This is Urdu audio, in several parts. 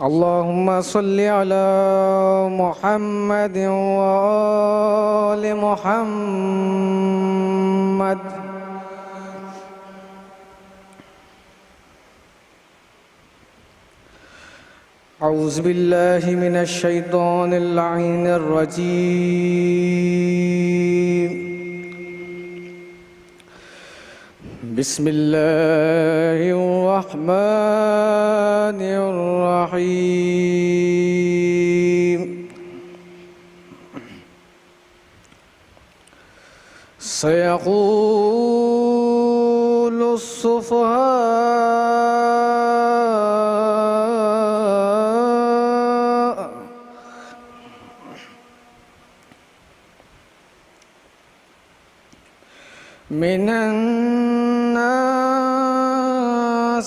اللهم صل على محمد وآل محمد. أعوذ بالله من الشيطان اللعين الرجيم. بسم الله الرحمن الرحيم. سيقول السفهاء من الناس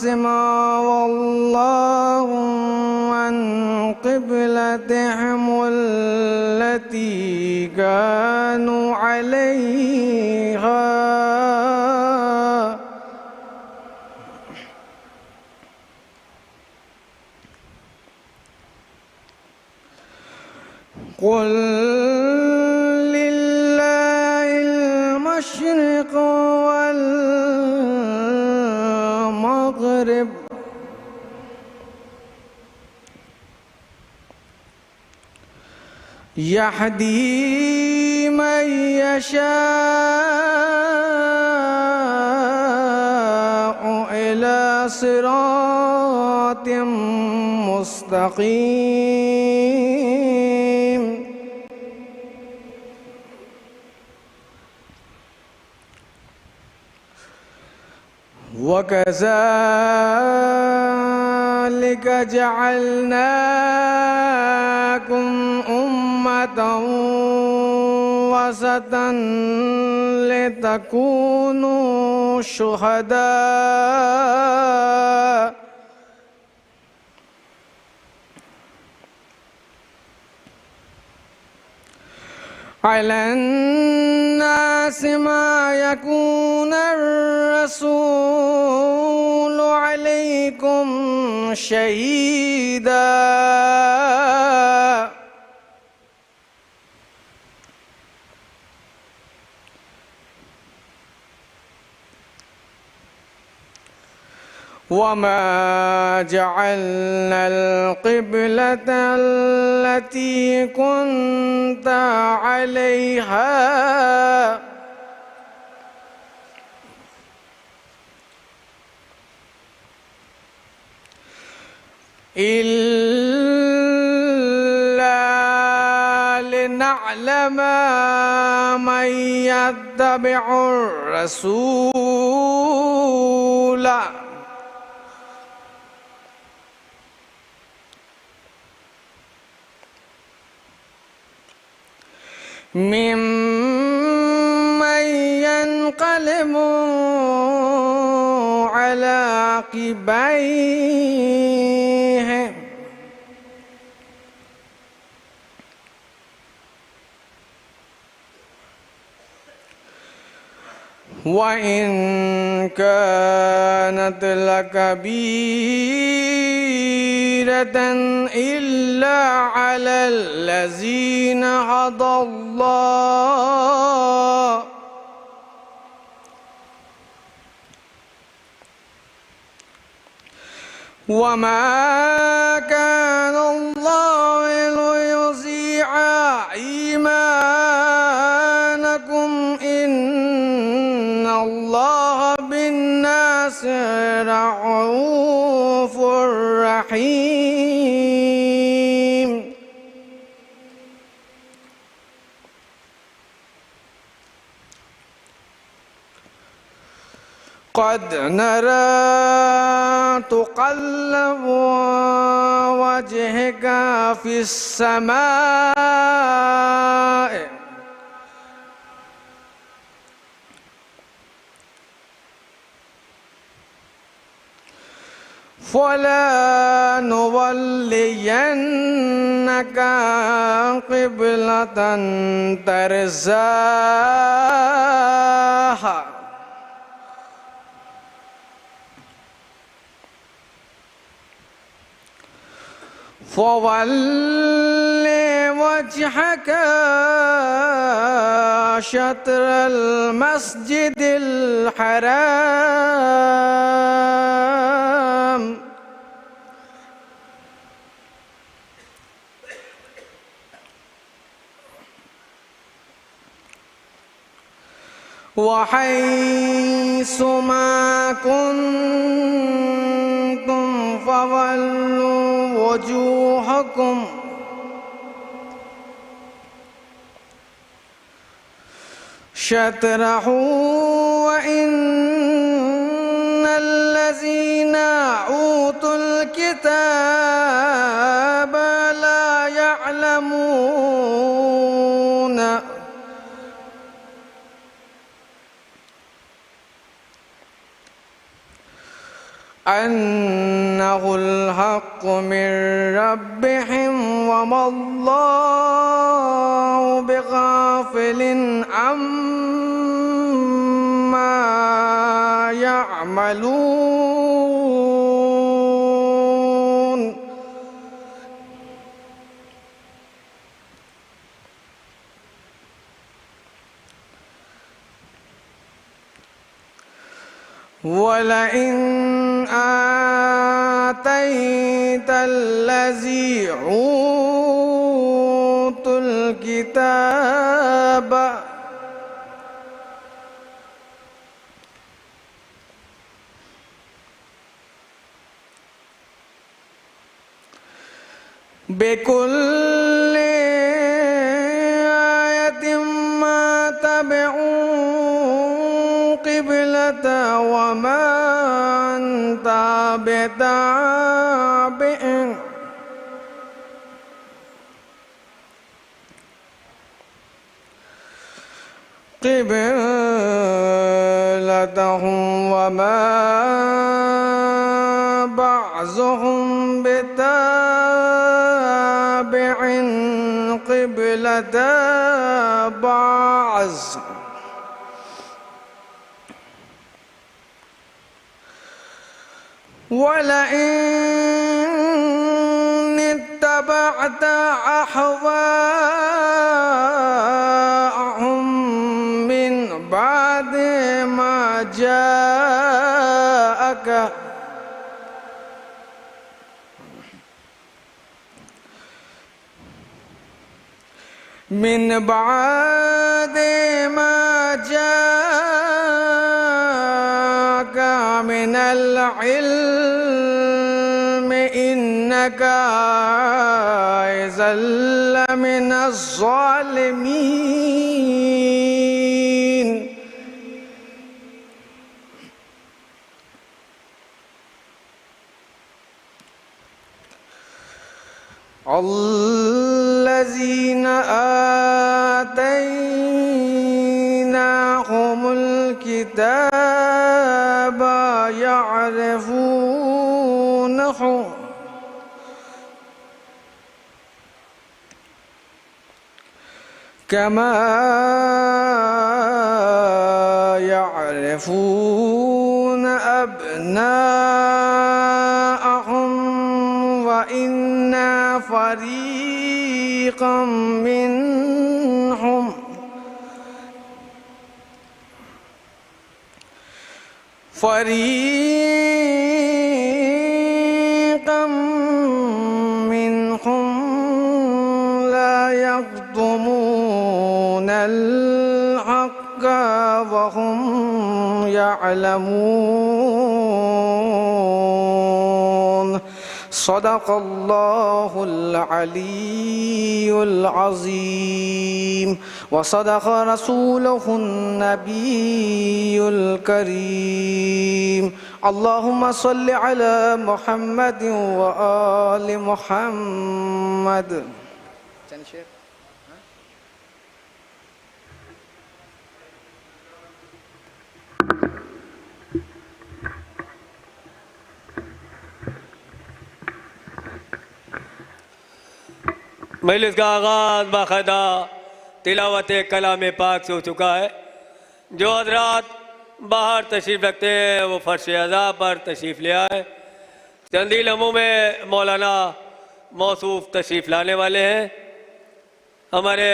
ما ولاهم عن قبلتهم التي كانوا عليها قل لله المشرق والمغرب يهدي من يشاء إلى صراط مستقيم. وكذلك جعلناكم أمة وسطا لتكونوا شهداء على الناس ما يكون الرسول عليكم شهيدا وما جعلنا القبلة التي كنت عليها إلا لنعلم من يتبع الرسول ممن ينقلب على عقبيه وإن كانت لكبيرة إلا على الذين هدى الله وما كان الله ليضيع إيمانكم إن الله بالناس رؤوف رحيم. قد نرى تقلب وجهك في السماء فلنولينك قبلة ترضاها فول وجهك شطر المسجد الحرام وحيث ما كنتم فولوا وجوهكم شطره وإن الذين أوتوا الكتاب لا يعلمون أنه الحق من ربهم وما الله بغافل عما يعملون ولئن آتيت الذي أوتوا الكتاب بكل آية ما تبعوا قبلة وما أنت بتابع قبلتهم وما بعضهم بتابع قبلة بعض ولئن اتبعت أهواءهم من بعد ما جاءك من بعد ما جاءك من العلم إنك إذا لمن الظالمين الذين آتيناهم الكتاب يعرفونه كما يعرفون أبناءهم وإن فريقا منهم لا يكتمون الحق وهم يعلمون صدق الله العلي العظيم وصدق رسوله النبي الكريم اللهم صل على محمد وآل محمد. مجلس کا آغاز باقاعدہ تلاوت کلام پاک سے ہو چکا ہے. جو حضرات باہر تشریف رکھتے ہیں وہ فرش اعضاء پر تشریف لے آئے. چند ہی لمحوں میں مولانا موصوف تشریف لانے والے ہیں۔ ہمارے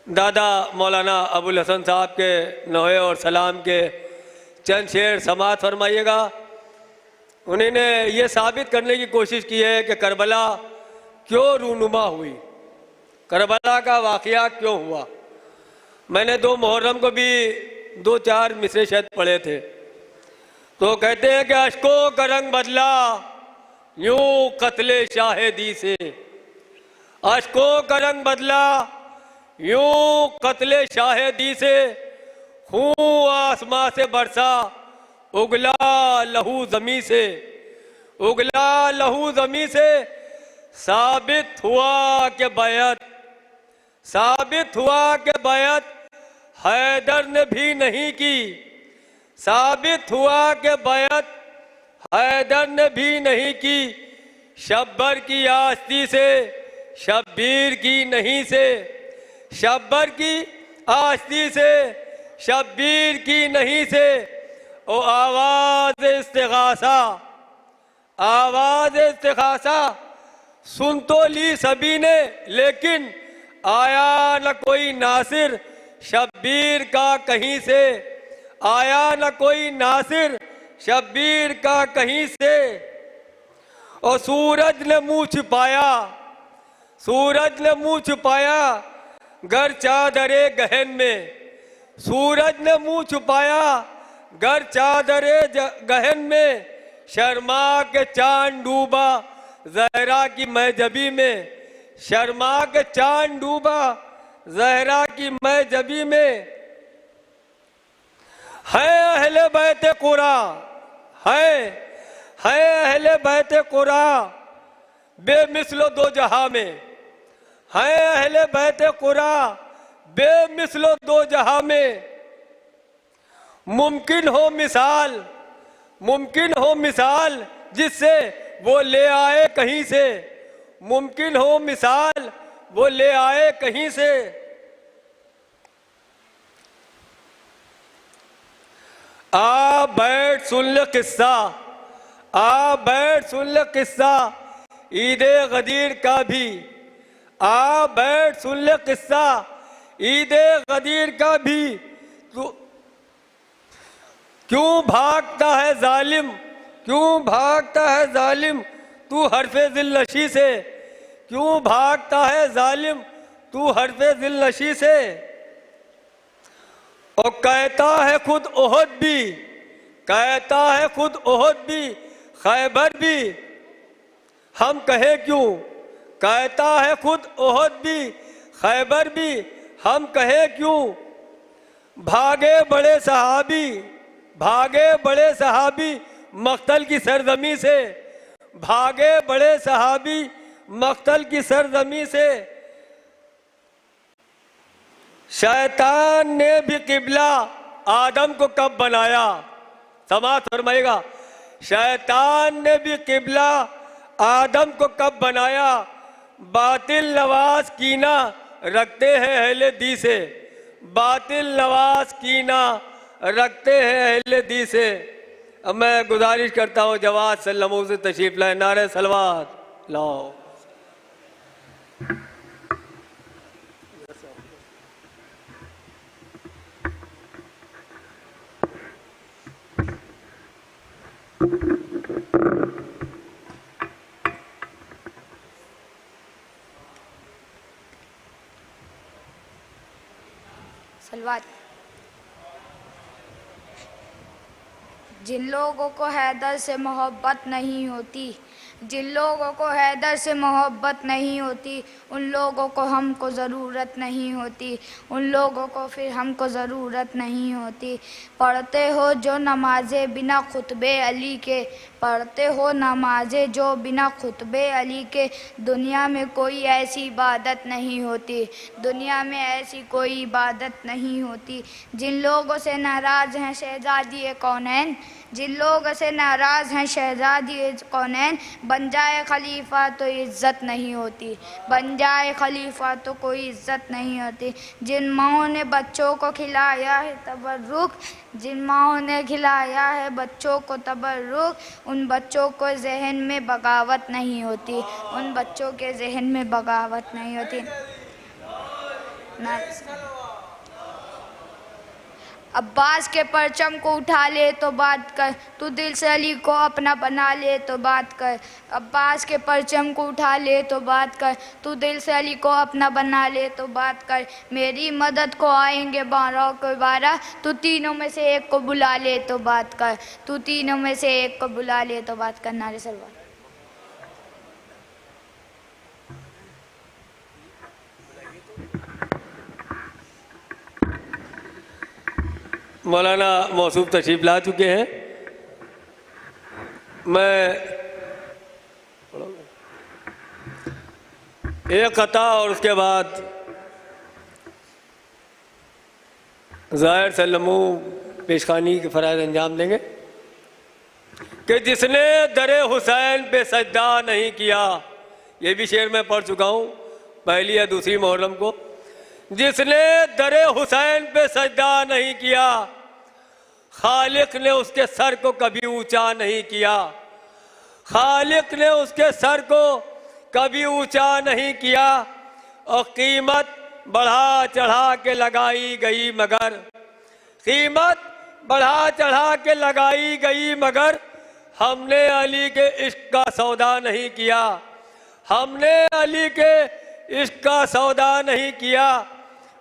دادا مولانا ابوالحسن صاحب کے نوحے اور سلام کے چند شعر سماعت فرمائیے گا۔ انہوں نے یہ ثابت کرنے کی کوشش کی ہے کہ کربلا کیوں رونما ہوئی، کربلا کا واقعہ کیوں ہوا۔ میں نے 2 محرم کو بھی 2-4 مصرے شاید پڑھے تھے، تو کہتے ہیں کہ اشکوں کا رنگ بدلا یوں قتل شاہدی سے، اشکوں کا رنگ بدلا یوں قتل شاہدی سے، خون آسماں سے برسا اگلا لہو زمیں سے، اگلا لہو زمیں سے، ثابت ہوا کہ بیعت، ثابت ہوا کہ بیعت حیدر نے بھی نہیں کی، ثابت ہوا کہ بیعت حیدر نے بھی نہیں کی، شبر کی آستی سے شبیر کی نہیں سے، شبر کی آستی سے شبیر کی نہیں سے، او آواز استغاثہ، آواز استغاثہ سن تو لی سبھی نے، لیکن آیا نہ کوئی ناصر شبیر کا کہیں سے، آیا نہ کوئی ناصر شبیر کا کہیں سے۔ اور سورج نے منہ چھپایا، سورج نے منہ چھپایا گر چادر گہن میں، سورج نے منہ چھپایا گر چادر گہن میں، شرما کے چاند ڈوبا زہرا کی محجبی میں، شرما کے چاند ڈوبا زہرا کی محجبی میں۔ ہے اہل بیت قرآن، ہے اہل بیت قرآن بے مثل و دو جہاں میں، ہے اہل بیت قرآن بے مثل و دو جہاں میں۔ ممکن ہو مثال، ممکن ہو مثال جس سے وہ لے آئے کہیں سے، ممکن ہو مثال وہ لے آئے کہیں سے۔ آ بیٹھ سن لے قصہ، آ بیٹھ سن لے قصہ عید غدیر کا بھی، آ بیٹھ سن لے قصہ عید غدیر کا بھی۔ کیوں بھاگتا ہے ظالم، کیوں بھاگتا ہے ظالم تو حرف ذل نشی سے، کیوں بھاگتا ہے ظالم تو حرف ذل نشی سے۔ اور کہتا ہے خود احد بھی، کہتا ہے خود احد بھی خیبر بھی، ہم کہیں کیوں، کہتا ہے خود احد بھی خیبر بھی، ہم کہیں کیوں۔ بھاگے بڑے صحابی، بھاگے بڑے صحابی مقتل کی سرزمین سے، بھاگے بڑے صحابی مقتل کی سرزمین سے۔ شیطان نے بھی قبلہ آدم کو کب بنایا، سماعت فرمائے گا، شیطان نے بھی قبلہ آدم کو کب بنایا، باطل نواز کینہ رکھتے ہیں اہل دی سے، باطل نواز کینہ رکھتے ہیں اہل دی سے۔ اب میں گزارش کرتا ہوں جواد سلموں سے تشریف لائیں، نعرہ صلوات لاؤ۔ سلوات۔ جن لوگوں کو حیدر سے محبت نہیں ہوتی، جن لوگوں کو حیدر سے محبت نہیں ہوتی، ان لوگوں کو ہم کو ضرورت نہیں ہوتی، ان لوگوں کو پھر ہم کو ضرورت نہیں ہوتی۔ پڑھتے ہو جو نمازیں بنا خطبے علی کے، پڑھتے ہو نمازیں جو بنا خطبے علی کے، دنیا میں کوئی ایسی عبادت نہیں ہوتی، دنیا میں ایسی کوئی عبادت نہیں ہوتی۔ جن لوگوں سے ناراض ہیں شہزادی کونین، جن لوگوں سے ناراض ہیں شہزادی کونین، بن جائے خلیفہ تو عزت نہیں ہوتی، بن جائے خلیفہ تو کوئی عزت نہیں ہوتی۔ جن ماؤں نے بچوں کو کھلایا ہے تبرک، جن ماؤں نے کھلایا ہے بچوں کو تبرک، ان بچوں کو ذہن میں بغاوت نہیں ہوتی، ان بچوں کے ذہن میں بغاوت نہیں ہوتی۔ عباس کے پرچم کو اٹھا لے تو بات کر، تو دل سے علی کو اپنا بنا لے تو بات کر۔ عباس کے پرچم کو اٹھا لے تو بات کر، تو دل سے علی کو اپنا بنا لے تو بات کر۔ میری مدد کو آئیں گے 12 کو 12، تو تینوں میں سے ایک کو بلا لے تو بات کر، تو تینوں میں سے ایک کو بلا لے تو بات کر۔ نعرہ سلوات۔ مولانا موصوف تشریف لا چکے ہیں۔ میں ایک خطا اور اس کے بعد ظاہر سلمو پیشخانی کے فرائض انجام دیں گے کہ جس نے در حسین پہ سجدہ نہیں کیا، یہ بھی شعر میں پڑھ چکا ہوں پہلی یا دوسری محرم کو، جس نے در حسین پہ سجدہ نہیں کیا، خالق نے اس کے سر کو کبھی اونچا نہیں کیا، خالق نے اس کے سر کو کبھی اونچا نہیں کیا، اور قیمت بڑھا چڑھا کے لگائی گئی مگر، قیمت بڑھا چڑھا کے لگائی گئی مگر، ہم نے علی کے عشق کا سودا نہیں کیا، ہم نے علی کے عشق کا سودا نہیں کیا،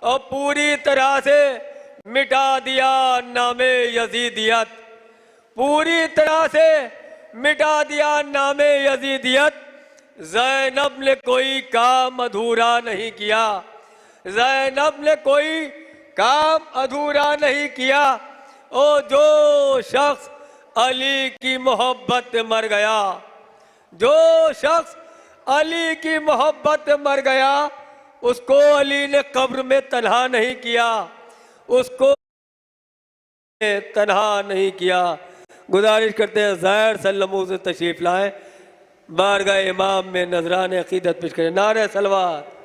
اور پوری طرح سے مٹا دیا نام یزیدیت، پوری طرح سے مٹا دیا نام یزیدیت۔ زینب نے کوئی کام ادھورا نہیں کیا، زینب نے کوئی کام ادھورا نہیں کیا، اور جو شخص علی کی محبت میں مر گیا، جو شخص علی کی محبت میں مر گیا، اس کو علی نے قبر میں تنہا نہیں کیا، اس کو تنہا نہیں کیا۔ گزارش کرتے ہیں ظاہر سلمو سے تشریف لائیں، بارگاہ امام میں نذران عقیدت پیش کریں۔ نعرہ سلوات۔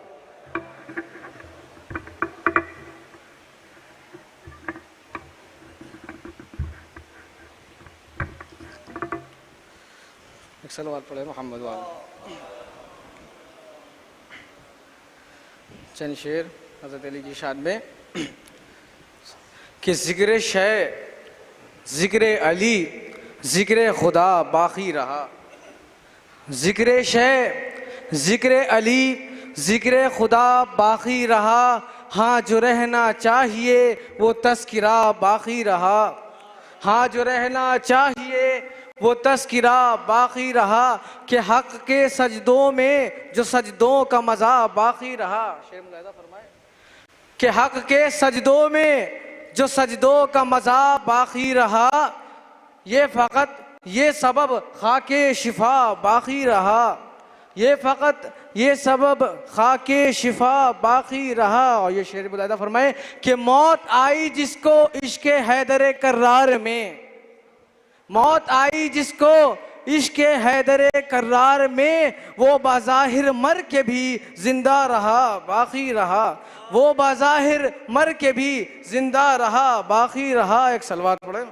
ایک سلوات پڑھے محمد والے۔ چند شعر حضرت علی کی شان میں کہ ذکر شے ذکر علی ذکر خدا باقی رہا، ذکر شے ذکر علی ذکر خدا باقی رہا، ہاں جو رہنا چاہیے وہ تذکرہ باقی رہا، ہاں جو رہنا چاہیے وہ تذکرہ باقی رہا، کہ حق کے سجدوں میں جو سجدوں کا مزہ باقی رہا۔ شعر ملاحظہ فرمائے کہ حق کے سجدوں میں جو سجدوں کا مزہ باقی رہا، یہ فقط یہ سبب خاک شفا باقی رہا، یہ فقط یہ سبب خاک شفا باقی رہا۔ اور یہ شعر ملاحظہ فرمائے کہ موت آئی جس کو عشق حیدر کرار میں، موت آئی جس کو عشق حیدر کرار میں، وہ بظاہر مر کے بھی زندہ رہا باقی رہا، وہ بظاہر مر کے بھی زندہ رہا باقی رہا۔ ایک سلوات پڑھیں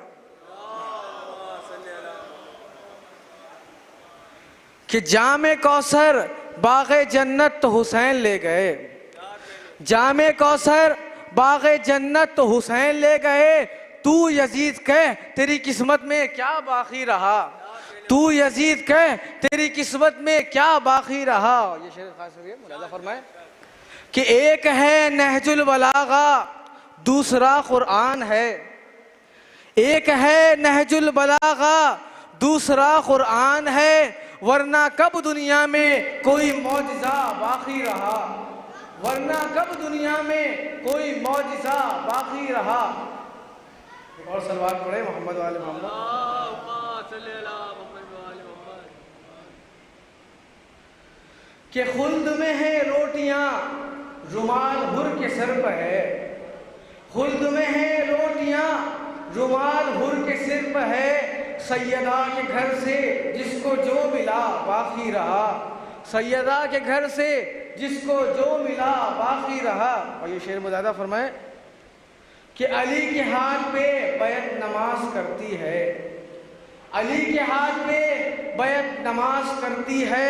کہ جام کوثر باغ جنت تو حسین لے گئے، جام کوثر باغ جنت تو حسین لے گئے، تو یزید کہہ تیری قسمت میں کیا باقی رہا، تو یزید کہہ تیری قسمت میں کیا باقی رہا۔ یہ شعر خاص ہے، ملاحظہ فرمائے کہ ایک ہے نہج البلاغہ دوسرا قرآن ہے، ایک ہے نہج البلاغہ دوسرا قرآن ہے، ورنہ کب دنیا میں کوئی معجزہ باقی رہا، ورنہ کب دنیا میں کوئی معجزہ باقی رہا۔ اور سلوات پڑھے محمد والے محمد۔ کہ خلد میں ہے روٹیاں رومال ہر کے سر پہ ہے، خلد میں ہے روٹیاں رومال ہر کے سر پہ ہے، سیدہ کے گھر سے جس کو جو ملا باقی رہا، سیدہ کے گھر سے جس کو جو ملا باقی رہا۔ اور یہ شعر مزادہ فرمائیں کہ علی کے ہاتھ پہ بیعت نماز کرتی ہے، علی کے ہاتھ پہ بیعت نماز کرتی ہے،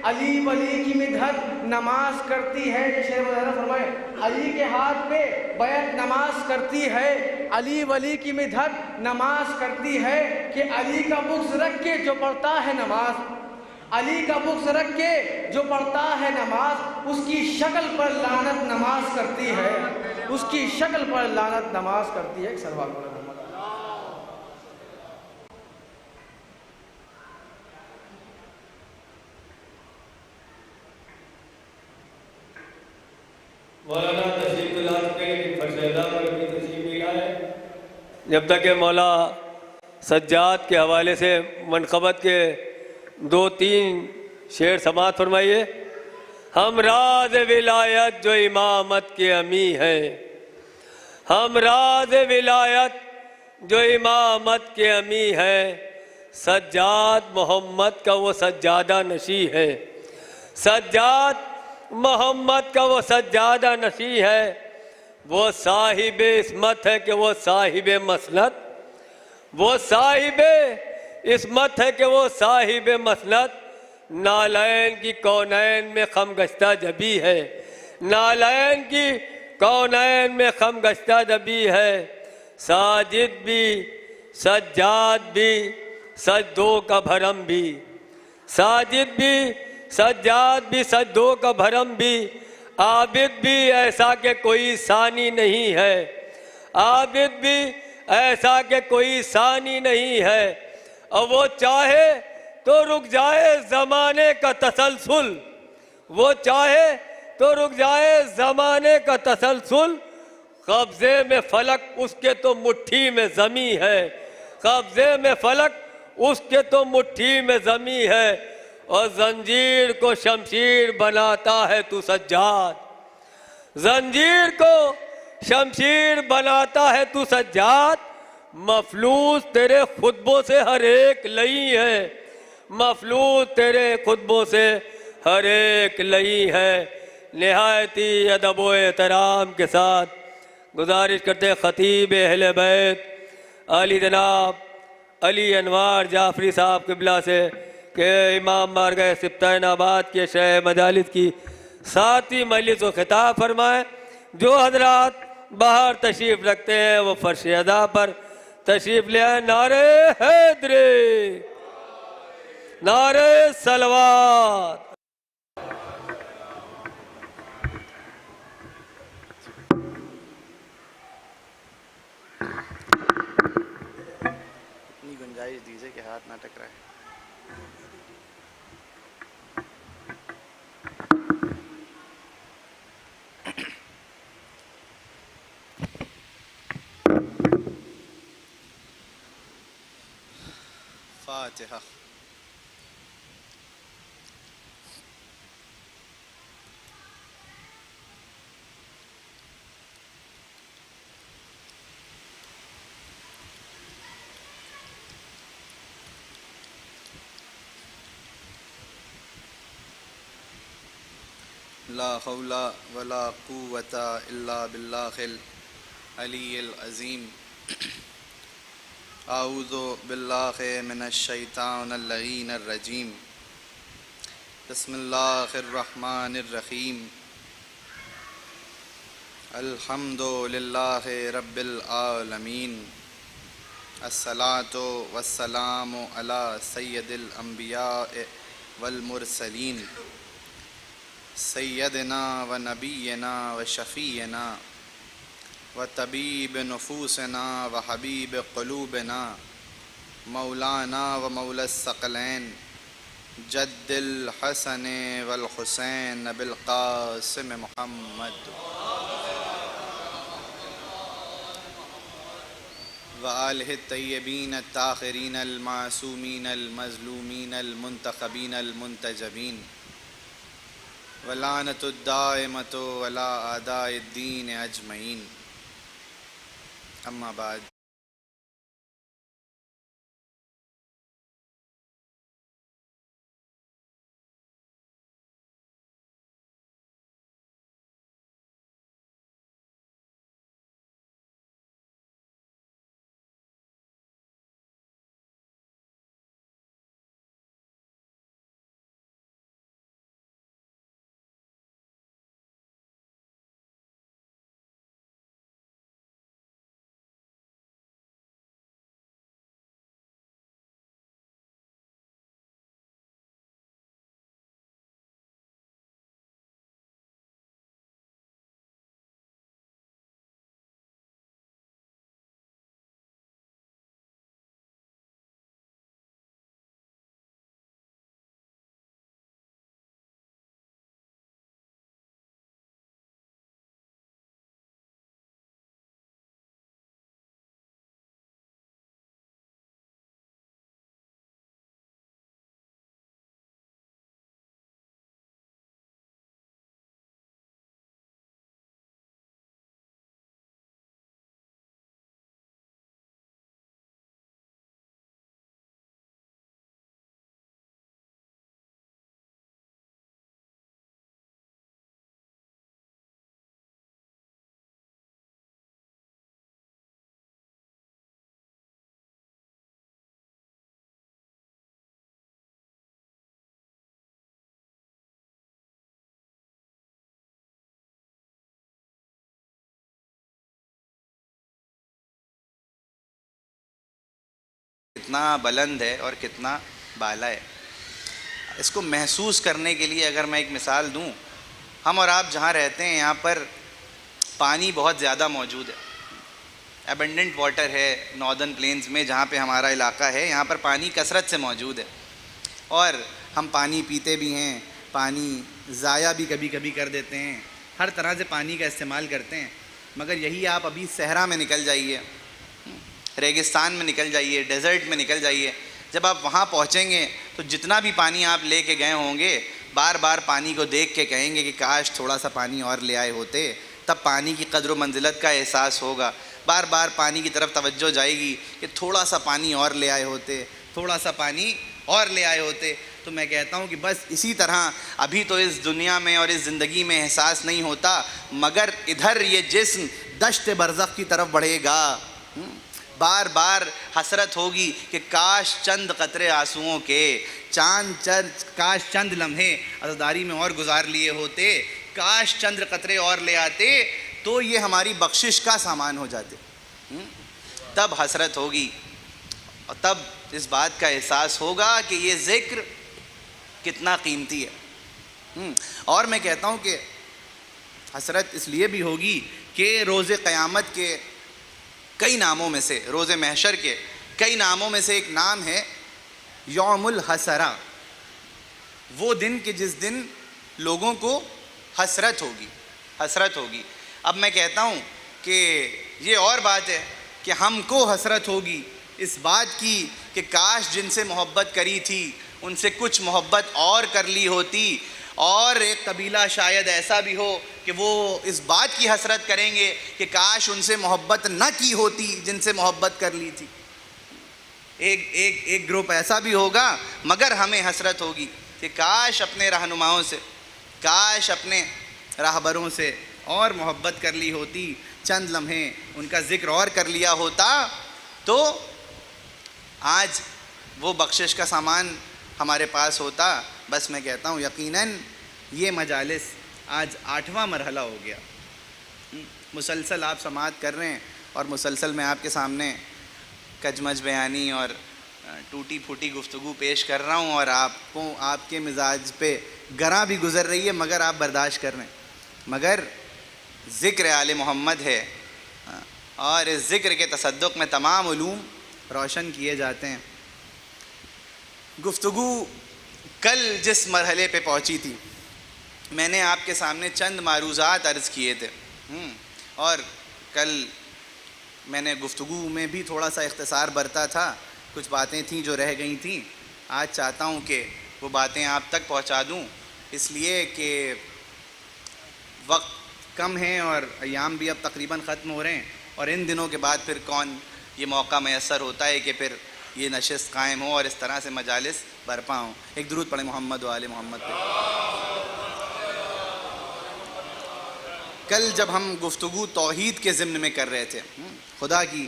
علی ولی کی مدحت نماز کرتی ہے۔ یہ شعر مزادہ فرمائیں، علی کے ہاتھ پہ بیعت نماز کرتی ہے، علی ولی کی مدحت نماز کرتی ہے، کہ علی کا بغض رکھ کے جو پڑھتا ہے نماز، علی کا بغض رکھ کے جو پڑھتا ہے نماز، اس کی شکل پر لعنت نماز کرتی ہے، اس کی شکل پر لعنت نماز کرتی ہے۔ ایک سلوات پڑھیں۔ مولانا تشریف لا چکے لیکن فرشیدہ پر بھی تشریف نہیں لائے۔ جب تک کہ مولا سجاد کے حوالے سے منقبت کے 2-3 شعر سماعت فرمائیے۔ ہم راز ولایت جو امامت کے امی ہیں، ہم راز ولایت جو امامت کے امی ہیں، سجاد محمد کا وہ سجادہ نشی ہے، سجاد محمد کا وہ سجادہ نشی ہے، وہ صاحب عصمت ہے کہ وہ صاحب مسند، وہ صاحب عصمت ہے کہ وہ صاحب مسند، نالین کی کونین میں خم گشتہ جبی ہے، نالین کی کونین میں خم گشتہ جبی ہے، ساجد بھی سجاد بھی سجدوں کا بھرم بھی، ساجد بھی سجاد بھی سجدوں کا بھرم بھی، عابد بھی ایسا کہ کوئی ثانی نہیں ہے، عابد بھی ایسا کہ کوئی ثانی نہیں ہے، اور وہ چاہے تو رک جائے زمانے کا تسلسل، وہ چاہے تو رک جائے زمانے کا تسلسل، قبضے میں فلک اس کے تو مٹھی میں زمیں ہے، قبضے میں فلک اس کے تو مٹھی میں زمیں ہے، اور زنجیر کو شمشیر بناتا ہے تو سجاد، زنجیر کو شمشیر بناتا ہے تو سجاد، مفلوس تیرے خطبوں سے ہر ایک لئی ہے، مفلوس تیرے خطبوں سے ہر ایک لئی ہے۔ نہایتی ادب و احترام کے ساتھ گزارش کرتے خطیب اہل بیت علی جناب علی انوار جعفری صاحب قبلہ سے کہ امام بارگاہ سبطین آباد کے شہ مجالس کی ساتھی مجلس و خطاب فرمائیں۔ جو حضرات باہر تشریف رکھتے ہیں وہ فرش ادا پر تشریف لے آئیں۔ نعرہ حیدری، نعرہ صلوات۔ اتنی گنجائش دیجیے کہ ہاتھ نہ ٹکرائے۔ فاتحہ۔ لا حول ولا قوة الا باللہ العلی العظیم۔ اعوذ باللہ من الشیطان اللعین الرجیم۔ بسم اللہ الرحمن الرحیم۔ الحمد للہ رب العالمین، الصلاة والسلام علی سید الانبیاء والمرسلین، سیدنا و نبینا و شفیعنا و طبیب نفوسنا و حبیب قلوبنا، مولانا و مولا الثقلین، جد الحسن والحسین بالقاسم محمد و آلہ الطیبین الطاہرین المعصومین المظلومین المنتخبین المنتجبین، ولعنت الدائمۃ علی اعداء الدین اجمعین۔ اما بعد، کتنا بلند ہے اور کتنا بالا ہے۔ اس کو محسوس کرنے کے لیے اگر میں ایک مثال دوں، ہم اور آپ جہاں رہتے ہیں یہاں پر پانی بہت زیادہ موجود ہے، ایبنڈنٹ واٹر ہے ناردرن پلینز میں جہاں پہ ہمارا علاقہ ہے، یہاں پر پانی کثرت سے موجود ہے، اور ہم پانی پیتے بھی ہیں، پانی ضائع بھی کبھی کبھی کر دیتے ہیں، ہر طرح سے پانی کا استعمال کرتے ہیں۔ مگر یہی آپ ابھی صحرا میں نکل جائیے، ریگستان میں نکل جائیے، ڈیزرٹ میں نکل جائیے، جب آپ وہاں پہنچیں گے تو جتنا بھی پانی آپ لے کے گئے ہوں گے بار بار پانی کو دیکھ کے کہیں گے کہ کاش تھوڑا سا پانی اور لے آئے ہوتے، تب پانی کی قدر و منزلت کا احساس ہوگا۔ بار بار پانی کی طرف توجہ جائے گی کہ تھوڑا سا پانی اور لے آئے ہوتے، تھوڑا سا پانی اور لے آئے ہوتے۔ تو میں کہتا ہوں کہ بس اسی طرح ابھی تو اس دنیا میں اور اس زندگی میں احساس نہیں ہوتا، مگر ادھر یہ جسم دشت برزخ کی طرف بڑھے گا، بار بار حسرت ہوگی کہ کاش چند قطرے آنسوؤں کے، کاش چند لمحے عزاداری میں اور گزار لیے ہوتے، کاش چند قطرے اور لے آتے تو یہ ہماری بخشش کا سامان ہو جاتے۔ تب حسرت ہوگی اور تب اس بات کا احساس ہوگا کہ یہ ذکر کتنا قیمتی ہے۔ اور میں کہتا ہوں کہ حسرت اس لیے بھی ہوگی کہ روز قیامت کے کئی ناموں میں سے، روز محشر کے کئی ناموں میں سے ایک نام ہے یوم الحسرہ، وہ دن کہ جس دن لوگوں کو حسرت ہوگی۔ اب میں کہتا ہوں کہ یہ اور بات ہے کہ ہم کو حسرت ہوگی اس بات کی کہ کاش جن سے محبت کری تھی ان سے کچھ محبت اور کر لی ہوتی، اور ایک قبیلہ شاید ایسا بھی ہو کہ وہ اس بات کی حسرت کریں گے کہ کاش ان سے محبت نہ کی ہوتی جن سے محبت کر لی تھی۔ ایک گروپ ایسا بھی ہوگا، مگر ہمیں حسرت ہوگی کہ کاش اپنے رہنماؤں سے، کاش اپنے راہبروں سے اور محبت کر لی ہوتی، چند لمحے ان کا ذکر اور کر لیا ہوتا تو آج وہ بخشش کا سامان ہمارے پاس ہوتا۔ بس میں کہتا ہوں یقیناً یہ مجالس آج 8واں مرحلہ ہو گیا، مسلسل آپ سماعت کر رہے ہیں اور مسلسل میں آپ کے سامنے کجمج بیانی اور ٹوٹی پھوٹی گفتگو پیش کر رہا ہوں، اور آپ کو آپ کے مزاج پہ گراں بھی گزر رہی ہے مگر آپ برداشت کر رہے ہیں۔ مگر ذکر آل محمد ہے، اور اس ذکر کے تصدق میں تمام علوم روشن کیے جاتے ہیں۔ گفتگو کل جس مرحلے پہ پہنچی تھی، میں نے آپ کے سامنے چند معروضات عرض کیے تھے، اور کل میں نے گفتگو میں بھی تھوڑا سا اختصار برتا تھا، کچھ باتیں تھیں جو رہ گئی تھیں، آج چاہتا ہوں کہ وہ باتیں آپ تک پہنچا دوں، اس لیے کہ وقت کم ہے اور ایام بھی اب تقریباً ختم ہو رہے ہیں، اور ان دنوں کے بعد پھر کون یہ موقع میسر ہوتا ہے کہ پھر یہ نشست قائم ہو اور اس طرح سے مجالس برپا ہوں۔ ایک درود پڑھیں محمد و آل محمد پہ۔ کل جب ہم گفتگو توحید کے ضمن میں کر رہے تھے، خدا کی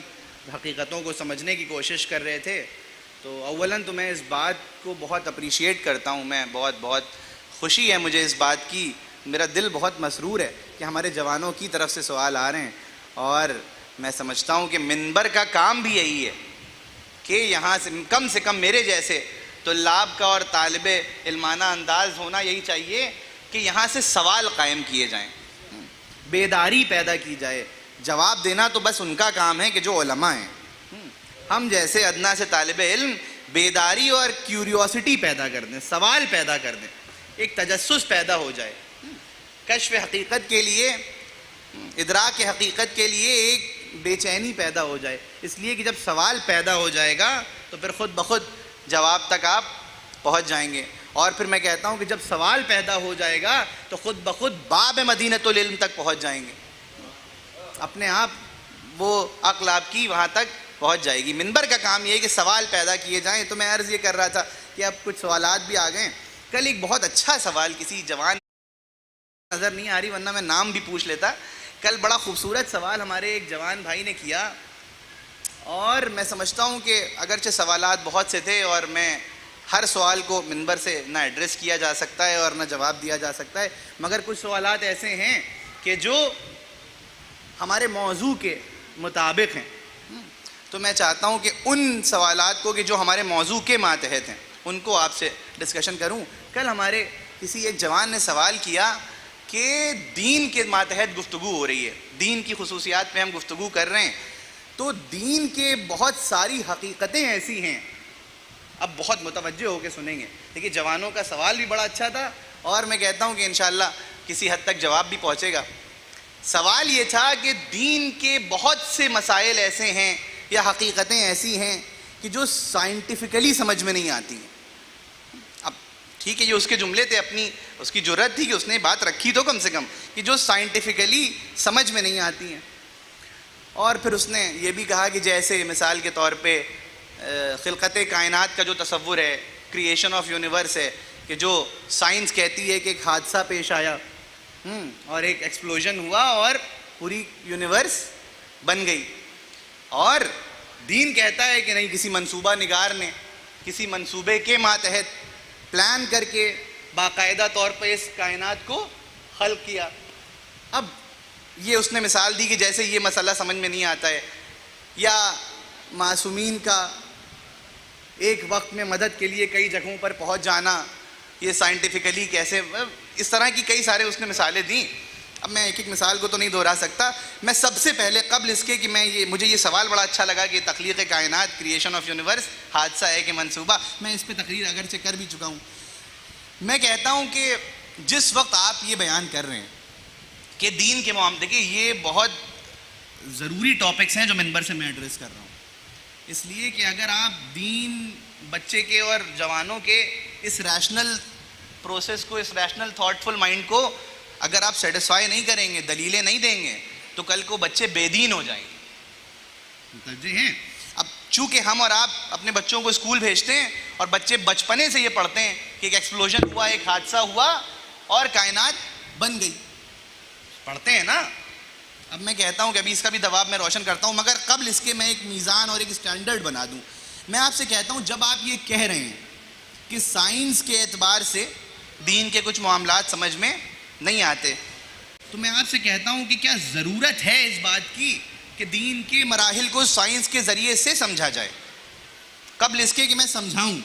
حقیقتوں کو سمجھنے کی کوشش کر رہے تھے، تو اولاً تو میں اس بات کو بہت اپریشیٹ کرتا ہوں، میں بہت خوشی ہے مجھے اس بات کی، میرا دل بہت مسرور ہے کہ ہمارے جوانوں کی طرف سے سوال آ رہے ہیں، اور میں سمجھتا ہوں کہ منبر کا کام بھی یہی ہے کہ یہاں سے کم میرے جیسے طلاب کا اور طالب علمانہ انداز ہونا یہی چاہیے کہ یہاں سے سوال قائم کیے جائیں، بیداری پیدا کی جائے۔ جواب دینا تو بس ان کا کام ہے کہ جو علماء ہیں، ہم جیسے ادنا سے طالب علم بیداری اور کیوریوسٹی پیدا کر دیں، سوال پیدا کر دیں، ایک تجسس پیدا ہو جائے، کشف حقیقت کے لیے، ادراک حقیقت کے لیے ایک بے چینی پیدا ہو جائے، اس لیے کہ جب سوال پیدا ہو جائے گا تو پھر خود بخود جواب تک آپ پہنچ جائیں گے، اور پھر میں کہتا ہوں کہ جب سوال پیدا ہو جائے گا تو خود بخود باب مدینۃ العلم تک پہنچ جائیں گے، اپنے آپ وہ عقل آپ کی وہاں تک پہنچ جائے گی۔ منبر کا کام یہ ہے کہ سوال پیدا کیے جائیں۔ تو میں عرض یہ کر رہا تھا کہ اب کچھ سوالات بھی آ گئے۔ کل ایک بہت اچھا سوال کسی جوان نظر نہیں آ رہی ورنہ میں نام بھی پوچھ لیتا، کل بڑا خوبصورت سوال ہمارے ایک جوان بھائی نے کیا، اور میں سمجھتا ہوں کہ اگرچہ سوالات بہت سے تھے اور میں ہر سوال کو منبر سے نہ ایڈریس کیا جا سکتا ہے اور نہ جواب دیا جا سکتا ہے، مگر کچھ سوالات ایسے ہیں کہ جو ہمارے موضوع کے مطابق ہیں۔ تو میں چاہتا ہوں کہ ان سوالات کو کہ جو ہمارے موضوع کے ماتحت ہیں ان کو آپ سے ڈسکشن کروں. کل ہمارے کسی ایک جوان نے سوال کیا کہ دین کے ماتحت گفتگو ہو رہی ہے, دین کی خصوصیات پہ ہم گفتگو کر رہے ہیں, تو دین کے بہت ساری حقیقتیں ایسی ہیں. اب بہت متوجہ ہو کے سنیں گے. دیکھیے جوانوں کا سوال بھی بڑا اچھا تھا اور میں کہتا ہوں کہ انشاءاللہ کسی حد تک جواب بھی پہنچے گا. سوال یہ تھا کہ دین کے بہت سے مسائل ایسے ہیں یا حقیقتیں ایسی ہیں کہ جو سائنٹیفکلی سمجھ میں نہیں آتی ہیں. اب ٹھیک ہے, یہ اس کے جملے تھے, اپنی اس کی جرأت تھی کہ اس نے بات رکھی تو کم سے کم, کہ جو سائنٹیفکلی سمجھ میں نہیں آتی ہیں. اور پھر اس نے یہ بھی کہا کہ جیسے مثال کے طور پہ خلقت کائنات کا جو تصور ہے, کریشن آف یونیورس ہے, کہ جو سائنس کہتی ہے کہ ایک حادثہ پیش آیا اور ایک ایکسپلوژن ہوا اور پوری یونیورس بن گئی, اور دین کہتا ہے کہ نہیں, کسی منصوبہ نگار نے کسی منصوبے کے ماتحت پلان کر کے باقاعدہ طور پہ اس کائنات کو خلق کیا. اب یہ اس نے مثال دی کہ جیسے یہ مسئلہ سمجھ میں نہیں آتا ہے, یا معصومین کا ایک وقت میں مدد کے لیے کئی جگہوں پر پہنچ جانا, یہ سائنٹیفکلی کیسے, اس طرح کی کئی سارے اس نے مثالیں دیں. اب میں ایک ایک مثال کو تو نہیں دہرا سکتا. میں سب سے پہلے قبل اس کے کہ مجھے یہ سوال بڑا اچھا لگا کہ تخلیق کائنات, کریشن آف یونیورس, حادثہ ہے کہ منصوبہ, میں اس پہ تقریر اگرچہ کر بھی چکا ہوں. میں کہتا ہوں کہ جس وقت آپ یہ بیان کر رہے ہیں کہ دین کے معاملے, دیکھیے یہ بہت ضروری ٹاپکس ہیں جو منبر سے میں ایڈریس کر رہا ہوں, اس لیے کہ اگر آپ دین بچے کے اور جوانوں کے اس ریشنل پروسیس کو, اس ریشنل تھاٹفل مائنڈ کو اگر آپ سیٹسفائی نہیں کریں گے, دلیلیں نہیں دیں گے, تو کل کو بچے بے دین ہو جائیں گے. متوجہ ہیں؟ اب چونکہ ہم اور آپ اپنے بچوں کو اسکول بھیجتے ہیں اور بچے بچپنے سے یہ پڑھتے ہیں کہ ایک ایکسپلوژن ہوا, ایک حادثہ ہوا اور کائنات بن گئی, پڑھتے ہیں نا. اب میں کہتا ہوں کہ ابھی اس کا بھی جواب میں روشن کرتا ہوں, مگر قبل اس کے میں ایک میزان اور ایک اسٹینڈرڈ بنا دوں. میں آپ سے کہتا ہوں جب آپ یہ کہہ رہے ہیں کہ سائنس کے اعتبار سے دین کے کچھ معاملات سمجھ میں نہیں آتے, تو میں آپ سے کہتا ہوں کہ کیا ضرورت ہے اس بات کی کہ دین کے مراحل کو سائنس کے ذریعے سے سمجھا جائے؟ قبل اس کے کہ میں سمجھاؤں,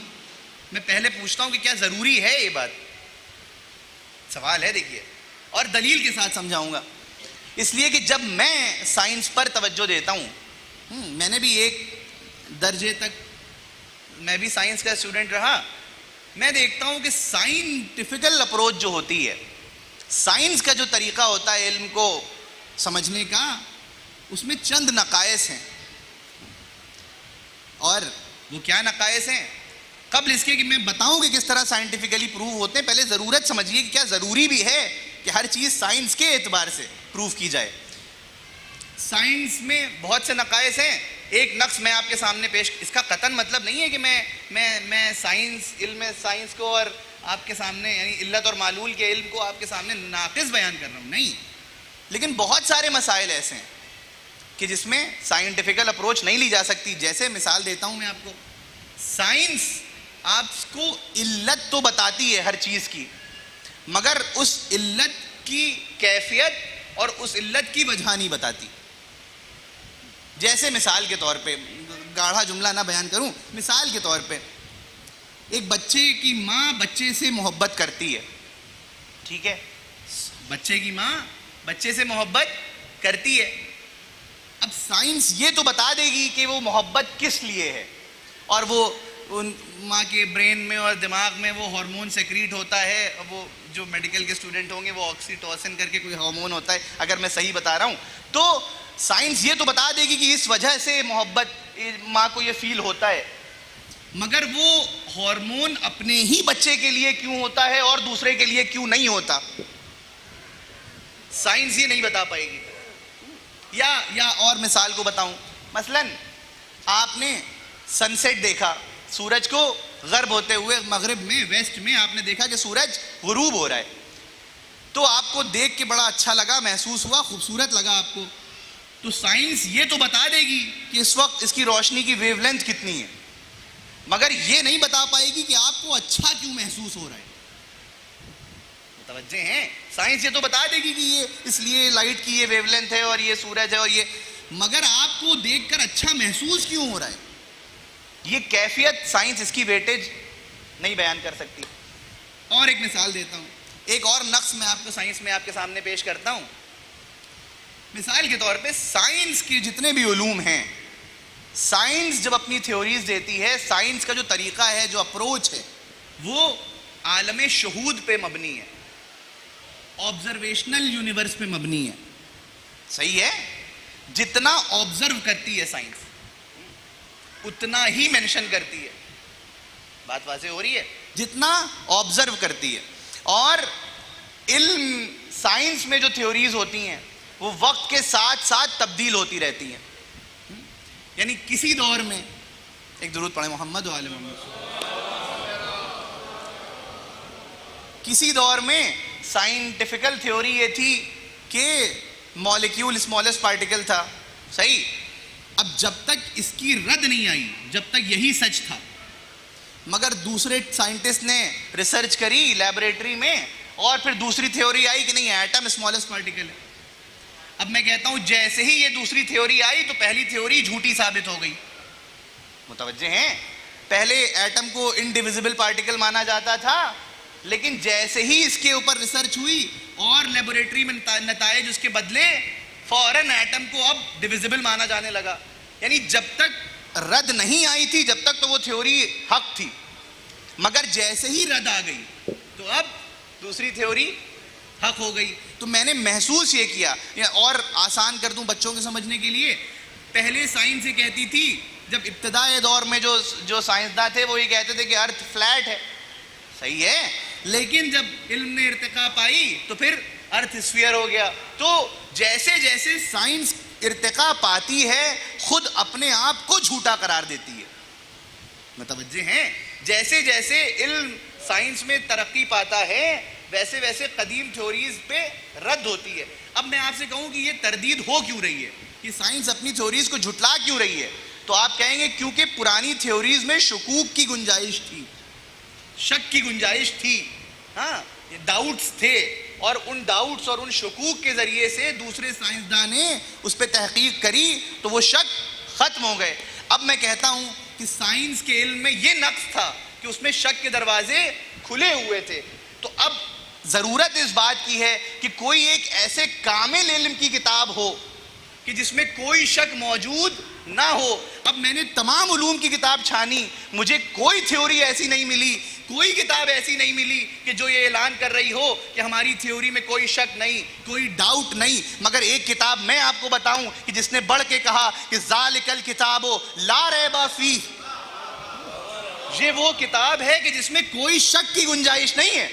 میں پہلے پوچھتا ہوں کہ کیا ضروری ہے یہ بات. سوال ہے دیکھیے, اور دلیل کے ساتھ سمجھاؤں گا. اس لیے کہ جب میں سائنس پر توجہ دیتا ہوں, میں نے بھی ایک درجے تک میں بھی سائنس کا اسٹوڈنٹ رہا, میں دیکھتا ہوں کہ سائنٹیفیکل اپروچ جو ہوتی ہے, سائنس کا جو طریقہ ہوتا ہے علم کو سمجھنے کا, اس میں چند نقائص ہیں. اور وہ کیا نقائص ہیں؟ قبل اس کے کہ میں بتاؤں کہ کس طرح سائنٹیفکلی پروو ہوتے ہیں, پہلے ضرورت سمجھیے کہ کیا ضروری بھی ہے کہ ہر چیز سائنس کے اعتبار سے پروف کی جائے. سائنس میں بہت سے نقائص ہیں. ایک نقص میں آپ کے سامنے پیش, اس کا قطعاً مطلب نہیں ہے کہ میں سائنس, علم سائنس کو اور آپ کے سامنے یعنی علت اور معلول کے علم کو آپ کے سامنے ناقص بیان کر رہا ہوں, نہیں. لیکن بہت سارے مسائل ایسے ہیں کہ جس میں سائنٹیفیکل اپروچ نہیں لی جا سکتی. جیسے مثال دیتا ہوں میں آپ کو, سائنس آپ کو علت تو بتاتی ہے ہر چیز کی, مگر اس علت کی کیفیت اور اس علت کی وجہ نہیں بتاتی. جیسے مثال کے طور پہ, گاڑھا جملہ نہ بیان کروں, مثال کے طور پہ ایک بچے کی ماں بچے سے محبت کرتی ہے, ٹھیک ہے, بچے کی ماں بچے سے محبت کرتی ہے. اب سائنس یہ تو بتا دے گی کہ وہ محبت کس لیے ہے, اور وہ ان ماں کے برین میں اور دماغ میں وہ ہارمون سیکریٹ ہوتا ہے, وہ جو میڈیکل کے اسٹوڈنٹ ہوں گے وہ آکسیٹوسن کر کے کوئی ہارمون ہوتا ہے, اگر میں صحیح بتا رہا ہوں, تو سائنس یہ تو بتا دے گی کہ اس وجہ سے محبت ماں کو یہ فیل ہوتا ہے. مگر وہ ہارمون اپنے ہی بچے کے لیے کیوں ہوتا ہے اور دوسرے کے لیے کیوں نہیں ہوتا, سائنس یہ نہیں بتا پائے گی. یا اور مثال کو بتاؤں, مثلا آپ نے سن سیٹ دیکھا, سورج کو غرب ہوتے ہوئے مغرب میں, ویسٹ میں آپ نے دیکھا کہ سورج غروب ہو رہا ہے, تو آپ کو دیکھ کے بڑا اچھا لگا, محسوس ہوا, خوبصورت لگا آپ کو. تو سائنس یہ تو بتا دے گی کہ اس وقت اس کی روشنی کی ویو لینتھ کتنی ہے, مگر یہ نہیں بتا پائے گی کہ آپ کو اچھا کیوں محسوس ہو رہا ہے. متوجہ ہیں؟ سائنس یہ تو بتا دے گی کہ یہ اس لیے لائٹ کی یہ ویو لینتھ ہے اور یہ سورج ہے اور یہ, مگر آپ کو دیکھ کر اچھا محسوس کیوں ہو رہا ہے؟ یہ کیفیت سائنس اس کی ویٹیج نہیں بیان کر سکتی. اور ایک مثال دیتا ہوں, ایک اور نقص میں آپ کو سائنس میں آپ کے سامنے پیش کرتا ہوں. مثال کے طور پہ سائنس کے جتنے بھی علوم ہیں, سائنس جب اپنی تھیوریز دیتی ہے, سائنس کا جو طریقہ ہے, جو اپروچ ہے, وہ عالم شہود پہ مبنی ہے, آبزرویشنل یونیورس پہ مبنی ہے. صحیح ہے؟ جتنا آبزرو کرتی ہے سائنس اتنا ہی مینشن کرتی ہے. بات واضح ہو رہی ہے؟ جتنا آبزرو کرتی ہے. اور علم سائنس میں جو تھیوریز ہوتی ہیں وہ وقت کے ساتھ ساتھ تبدیل ہوتی رہتی ہیں. یعنی کسی دور میں, ایک درود پڑھیں محمد و آل محمد, کسی دور میں سائنٹیفیکل تھیوری یہ تھی کہ مالیکیول اسمالسٹ پارٹیکل تھا. صحیح؟ اب جب تک اس کی رد نہیں آئی, جب تک یہی سچ تھا, مگر دوسرے سائنٹسٹ نے ریسرچ کری لیبوریٹری میں اور پھر دوسری تھیوری آئی کہ نہیں, ایٹم اسمالسٹ پارٹیکل ہے. اب میں کہتا ہوں جیسے ہی یہ دوسری تھیوری آئی تو پہلی تھیوری جھوٹی ثابت ہو گئی. متوجہ ہیں؟ پہلے ایٹم کو انڈیویزیبل پارٹیکل مانا جاتا تھا, لیکن جیسے ہی اس کے اوپر ریسرچ ہوئی اور لیبوریٹری میں نتائج اس کے بدلے, فوراً ایٹم کو اب ڈیویزیبل مانا جانے لگا. یعنی جب تک رد نہیں آئی تھی جب تک تو وہ تھیوری حق تھی, مگر جیسے ہی رد آ گئی تو اب دوسری تھیوری حق ہو گئی. تو میں نے محسوس یہ کیا, اور آسان کر دوں بچوں کے سمجھنے کے لیے, پہلے سائنس یہ کہتی تھی, جب ابتدائی دور میں جو سائنسداں تھے وہ یہ کہتے تھے کہ ارتھ فلیٹ ہے. صحیح ہے؟ لیکن جب علم نے ارتقا پائی تو پھر ارتھ اسفیئر ہو گیا. تو جیسے جیسے سائنس ارتقا پاتی ہے خود اپنے آپ کو جھوٹا قرار دیتی ہے. متوجہ ہیں؟ جیسے جیسے علم سائنس میں ترقی پاتا ہے ویسے ویسے قدیم تھیوریز پہ رد ہوتی ہے. اب میں آپ سے کہوں کہ یہ تردید ہو کیوں رہی ہے, کہ سائنس اپنی تھیوریز کو جھٹلا کیوں رہی ہے, تو آپ کہیں گے کیونکہ پرانی تھیوریز میں شکوک کی گنجائش تھی, شک کی گنجائش تھی. ہاں, یہ ڈاؤٹس تھے, اور ان ڈاؤٹس اور ان شکوک کے ذریعے سے دوسرے سائنسداں نے اس پہ تحقیق کری تو وہ شک ختم ہو گئے. اب میں کہتا ہوں کہ سائنس کے علم میں یہ نقص تھا کہ اس میں شک کے دروازے کھلے ہوئے تھے. تو اب ضرورت اس بات کی ہے کہ کوئی ایک ایسے کامل علم کی کتاب ہو کہ جس میں کوئی شک موجود نہ ہو. اب میں نے تمام علوم کی کتاب چھانی, مجھے کوئی تھیوری ایسی نہیں ملی, کوئی کتاب ایسی نہیں ملی کہ جو یہ اعلان کر رہی ہو کہ ہماری تھیوری میں کوئی شک نہیں, کوئی ڈاؤٹ نہیں. مگر ایک کتاب میں آپ کو بتاؤں کہ جس نے بڑھ کے کہا کہ ذالک الکتاب لا ریب فیہ, یہ وہ کتاب ہے کہ جس میں کوئی شک کی گنجائش نہیں ہے.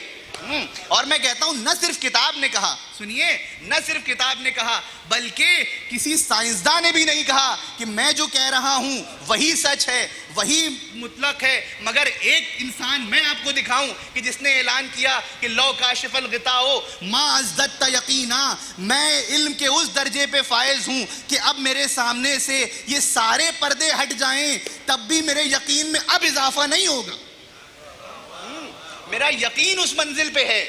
اور میں کہتا ہوں نہ صرف کتاب نے کہا, سنیے, نہ صرف کتاب نے کہا بلکہ کسی سائنسداں نے بھی نہیں کہا کہ میں جو کہہ رہا ہوں وہی سچ ہے, وہی مطلق ہے. مگر ایک انسان میں آپ کو دکھاؤں کہ جس نے اعلان کیا کہ لو کاشف الغطاء ما ازددت یقینا, میں علم کے اس درجے پہ فائز ہوں کہ اب میرے سامنے سے یہ سارے پردے ہٹ جائیں تب بھی میرے یقین میں اب اضافہ نہیں ہوگا. میرا یقین اس منزل پہ ہے.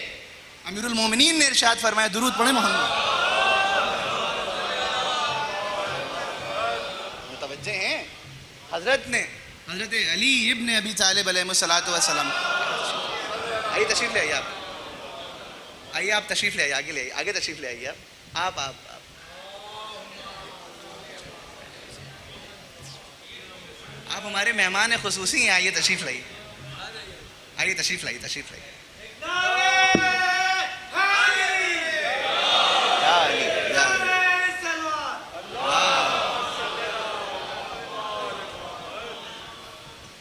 امیر المومنین نے ارشاد فرمایا, درود پڑھیں محمد. متوجہ ہیں؟ حضرت علی ابن ابی طالب علیہ الصلوۃ والسلام, آئیے تشریف لے آئیے, آپ تشریف لے آئیے, آگے تشریف لے آئیے. آپ ہمارے مہمان خصوصی ہیں, آئیے تشریف لائیے, تشریف لائیے.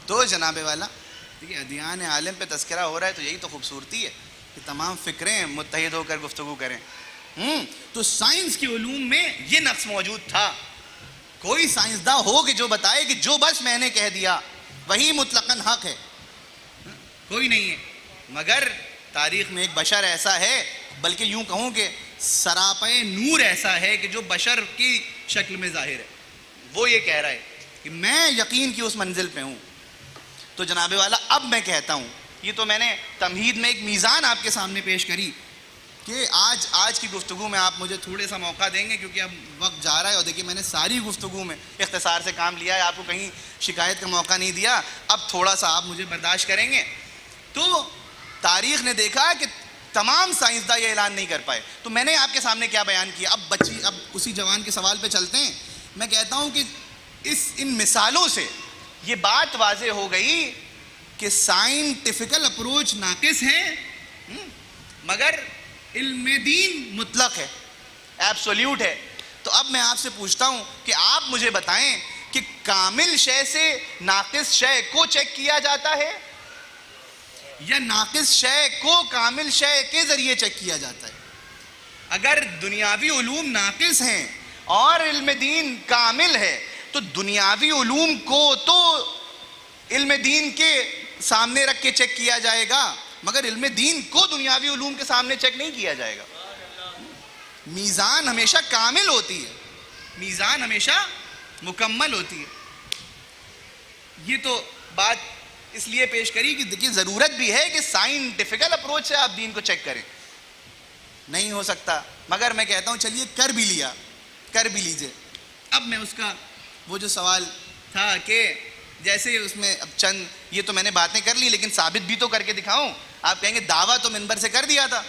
تو جناب والا دیکھیے, ادیان عالم پہ تذکرہ ہو رہا ہے تو یہی تو خوبصورتی ہے کہ تمام فکریں متحد ہو کر گفتگو کریں. تو سائنس کے علوم میں یہ نقص موجود تھا. کوئی سائنسداں ہو کہ جو بتائے کہ جو بس میں نے کہہ دیا وہی مطلقاً حق ہے, کوئی نہیں ہے. مگر تاریخ میں ایک بشر ایسا ہے, بلکہ یوں کہوں کہ سراپے نور ایسا ہے کہ جو بشر کی شکل میں ظاہر ہے, وہ یہ کہہ رہا ہے کہ میں یقین کی اس منزل پہ ہوں. تو جناب والا اب میں کہتا ہوں, یہ تو میں نے تمہید میں ایک میزان آپ کے سامنے پیش کری کہ آج کی گفتگو میں آپ مجھے تھوڑے سا موقع دیں گے کیونکہ اب وقت جا رہا ہے، اور دیکھیے میں نے ساری گفتگو میں اختصار سے کام لیا ہے، آپ کو کہیں شکایت کا موقع نہیں دیا، اب تھوڑا سا آپ مجھے برداشت کریں گے۔ تو تاریخ نے دیکھا کہ تمام سائنسداں یہ اعلان نہیں کر پائے، تو میں نے آپ کے سامنے کیا بیان کیا۔ اب اسی جوان کے سوال پہ چلتے ہیں۔ میں کہتا ہوں کہ ان مثالوں سے یہ بات واضح ہو گئی کہ سائنٹیفیکل اپروچ ناقص ہے، مگر علم دین مطلق ہے، ایبسولیوٹ ہے۔ تو اب میں آپ سے پوچھتا ہوں کہ آپ مجھے بتائیں کہ کامل شے سے ناقص شے کو چیک کیا جاتا ہے یا ناقص شے کو کامل شے کے ذریعے چیک کیا جاتا ہے؟ اگر دنیاوی علوم ناقص ہیں اور علم دین کامل ہے تو دنیاوی علوم کو تو علم دین کے سامنے رکھ کے چیک کیا جائے گا، مگر علم دین کو دنیاوی علوم کے سامنے چیک نہیں کیا جائے گا۔ میزان ہمیشہ کامل ہوتی ہے، میزان ہمیشہ مکمل ہوتی ہے۔ یہ تو بات اس لیے پیش کری کہ دیکھیے ضرورت بھی ہے کہ سائنٹیفیکل اپروچ سے آپ دین کو چیک کریں، نہیں ہو سکتا، مگر میں کہتا ہوں چلیے کر بھی لیجئے۔ اب میں اس کا وہ جو سوال تھا کہ جیسے اس میں اب چند یہ تو میں نے باتیں کر لی، لیکن ثابت بھی تو کر کے دکھاؤں۔ آپ کہیں گے دعویٰ تو منبر سے کر دیا تھا،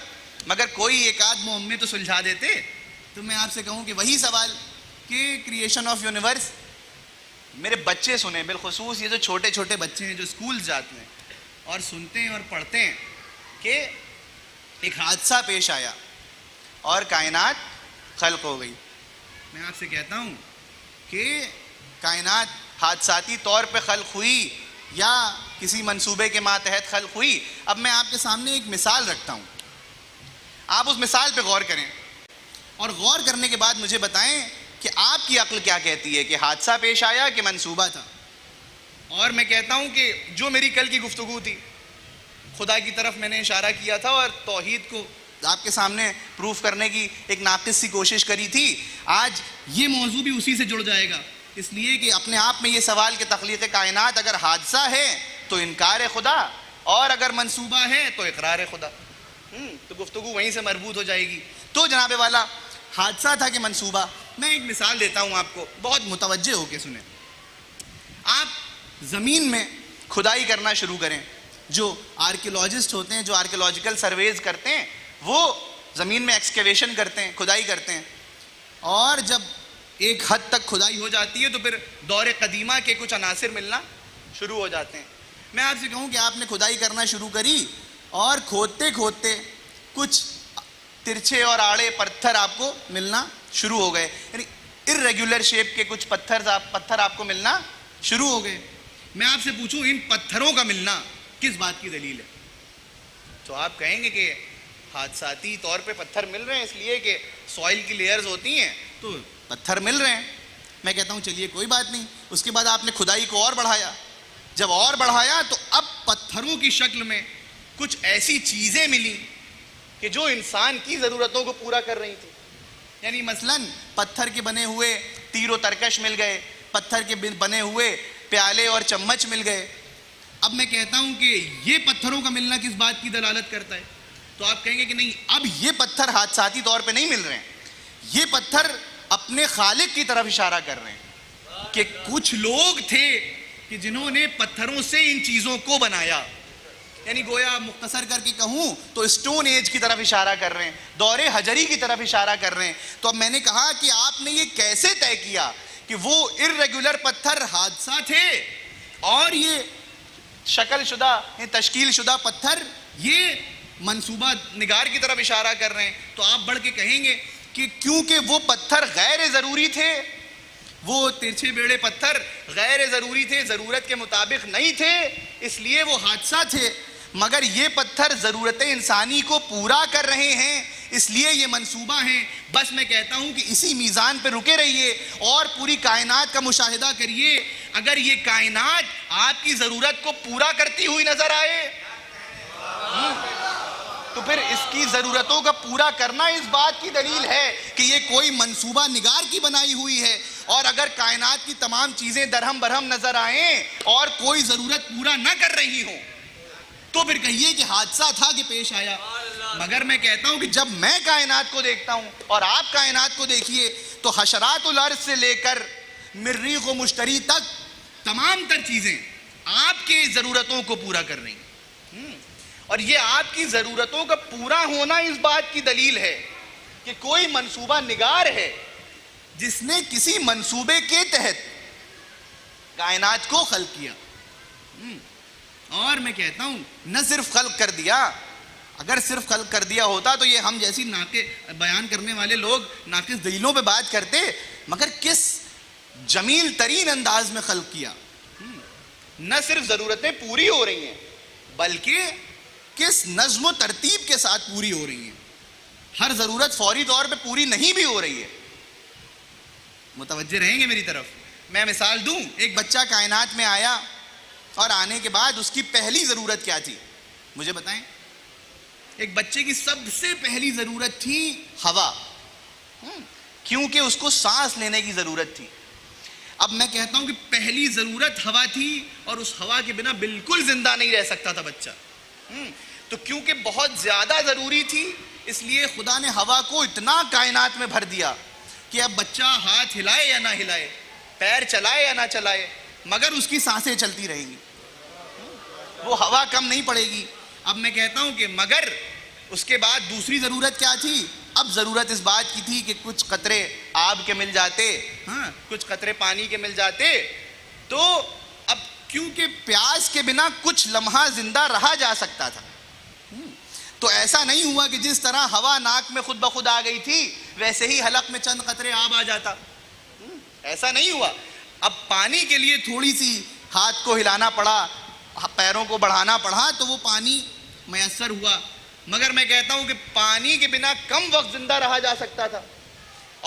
مگر کوئی ایک آدھ معمے تو سلجھا دیتے۔ تو میں آپ سے کہوں کہ وہی سوال کہ کریشن آف یونیورس، میرے بچے سنیں، بالخصوص یہ جو چھوٹے چھوٹے بچے ہیں جو اسکول جاتے ہیں اور سنتے ہیں اور پڑھتے ہیں کہ ایک حادثہ پیش آیا اور کائنات خلق ہو گئی۔ میں آپ سے کہتا ہوں کہ کائنات حادثاتی طور پہ خلق ہوئی یا کسی منصوبے کے ماتحت خلق ہوئی۔ اب میں آپ کے سامنے ایک مثال رکھتا ہوں، آپ اس مثال پہ غور کریں اور غور کرنے کے بعد مجھے بتائیں کہ آپ کی عقل کیا کہتی ہے کہ حادثہ پیش آیا کہ منصوبہ تھا۔ اور میں کہتا ہوں کہ جو میری کل کی گفتگو تھی، خدا کی طرف میں نے اشارہ کیا تھا اور توحید کو آپ کے سامنے پروف کرنے کی ایک ناقص سی کوشش کری تھی، آج یہ موضوع بھی اسی سے جڑ جائے گا، اس لیے کہ اپنے آپ میں یہ سوال کہ تخلیق کائنات اگر حادثہ ہے تو انکار خدا، اور اگر منصوبہ ہے تو اقرار خدا۔ تو گفتگو وہیں سے مربوط ہو جائے گی۔ تو جناب والا حادثہ تھا کہ منصوبہ؟ میں ایک مثال دیتا ہوں آپ کو، بہت متوجہ ہو کے سنیں۔ آپ زمین میں کھدائی کرنا شروع کریں، جو آرکیولوجسٹ ہوتے ہیں، جو آرکیولوجیکل سرویز کرتے ہیں، وہ زمین میں ایکسکیویشن کرتے ہیں، کھدائی کرتے ہیں، اور جب ایک حد تک کھدائی ہو جاتی ہے تو پھر دور قدیمہ کے کچھ عناصر ملنا شروع ہو جاتے ہیں۔ میں آپ سے کہوں کہ آپ نے کھدائی کرنا شروع کری اور کھودتے کھودتے کچھ ترچھے اور آڑے پتھر آپ کو ملنا شروع ہو گئے، یعنی ارریگولر شیپ کے کچھ پتھر آپ کو ملنا شروع ہو گئے۔ میں آپ سے پوچھوں ان پتھروں کا ملنا کس بات کی دلیل ہے؟ تو آپ کہیں گے کہ حادثاتی طور پہ پتھر مل رہے ہیں، اس لیے کہ سوائل کی لیئرز ہوتی ہیں تو پتھر مل رہے ہیں۔ میں کہتا ہوں چلیے کوئی بات نہیں۔ اس کے بعد آپ نے کھدائی کو اور بڑھایا، جب اور بڑھایا تو اب پتھروں کی شکل میں کچھ ایسی چیزیں ملی کہ جو انسان کی ضرورتوں کو پورا کر رہی تھی، یعنی مثلاً پتھر کے بنے ہوئے تیر و ترکش مل گئے، پتھر کے بنے ہوئے پیالے اور چمچ مل گئے۔ اب میں کہتا ہوں کہ یہ پتھروں کا ملنا کس بات کی دلالت کرتا ہے؟ تو آپ کہیں گے کہ نہیں، اب یہ پتھر حادثاتی طور پہ نہیں مل رہے ہیں، یہ پتھر اپنے خالق کی طرف اشارہ کر رہے ہیں کہ کچھ لوگ تھے کہ جنہوں نے پتھروں سے ان چیزوں کو بنایا۔ یعنی گویا مختصر کر کے کہوں تو اسٹون ایج کی طرف اشارہ کر رہے ہیں، دور حجری کی طرف اشارہ کر رہے ہیں۔ تو اب میں نے کہا کہ آپ نے یہ کیسے طے کیا کہ وہ ارریگولر پتھر حادثہ تھے اور یہ شکل شدہ تشکیل شدہ پتھر یہ منصوبہ نگار کی طرف اشارہ کر رہے ہیں؟ تو آپ بڑھ کے کہیں گے کہ کیونکہ وہ پتھر غیر ضروری تھے، وہ ترچھے بیڑے پتھر غیر ضروری تھے، ضرورت کے مطابق نہیں تھے، اس لیے وہ حادثہ تھے، مگر یہ پتھر ضرورت انسانی کو پورا کر رہے ہیں، اس لیے یہ منصوبہ ہیں۔ بس میں کہتا ہوں کہ اسی میزان پہ رکے رہیے اور پوری کائنات کا مشاہدہ کریے۔ اگر یہ کائنات آپ کی ضرورت کو پورا کرتی ہوئی نظر آئے تو پھر اس کی ضرورتوں کا پورا کرنا اس بات کی دلیل ہے کہ یہ کوئی منصوبہ نگار کی بنائی ہوئی ہے۔ اور اگر کائنات کی تمام چیزیں درہم برہم نظر آئیں اور کوئی ضرورت پورا نہ کر رہی ہوں تو پھر کہیے کہ حادثہ تھا کہ پیش آیا۔ مگر میں کہتا ہوں کہ جب میں کائنات کو دیکھتا ہوں اور آپ کائنات کو دیکھیے تو حشرات الارض سے لے کر مریخ و مشتری تک تمام تر چیزیں آپ کے ضرورتوں کو پورا کر رہی ہیں، اور یہ آپ کی ضرورتوں کا پورا ہونا اس بات کی دلیل ہے کہ کوئی منصوبہ نگار ہے جس نے کسی منصوبے کے تحت کائنات کو خلق کیا۔ اور میں کہتا ہوں نہ صرف خلق کر دیا، اگر صرف خلق کر دیا ہوتا تو یہ ہم جیسی بیان کرنے والے لوگ ناقص دلیلوں پہ بات کرتے، مگر کس جمیل ترین انداز میں خلق کیا۔ نہ صرف ضرورتیں پوری ہو رہی ہیں بلکہ کس نظم و ترتیب کے ساتھ پوری ہو رہی ہیں۔ ہر ضرورت فوری طور پہ پوری نہیں بھی ہو رہی ہے۔ متوجہ رہیں گے میری طرف؟ میں مثال دوں، ایک بچہ کائنات میں آیا اور آنے کے بعد اس کی پہلی ضرورت کیا تھی؟ مجھے بتائیں۔ ایک بچے کی سب سے پہلی ضرورت تھی ہوا، کیونکہ اس کو سانس لینے کی ضرورت تھی۔ اب میں کہتا ہوں کہ پہلی ضرورت ہوا تھی اور اس ہوا کے بنا بالکل زندہ نہیں رہ سکتا تھا بچہ۔ تو کیونکہ بہت زیادہ ضروری تھی اس لیے خدا نے ہوا کو اتنا کائنات میں بھر دیا کہ اب بچہ ہاتھ ہلائے یا نہ ہلائے، پیر چلائے یا نہ چلائے، مگر اس کی سانسیں چلتی رہیں گی، وہ ہوا کم نہیں پڑے گی۔ اب میں کہتا ہوں کہ مگر اس کے بعد دوسری ضرورت کیا تھی؟ اب ضرورت اس بات کی تھی کہ کچھ قطرے آب کے مل جاتے، کچھ قطرے پانی کے مل جاتے، تو اب کیونکہ پیاس کے بنا کچھ لمحہ زندہ رہا جا سکتا تھا، تو ایسا نہیں ہوا کہ جس طرح ہوا ناک میں خود بخود آ گئی تھی ویسے ہی حلق میں چند قطرے آب آ جاتا، ایسا نہیں ہوا۔ اب پانی کے لیے تھوڑی سی ہاتھ کو ہلانا پڑا، پیروں کو بڑھانا پڑا تو وہ پانی میسر ہوا، مگر میں کہتا ہوں کہ پانی کے بنا کم وقت زندہ رہا جا سکتا تھا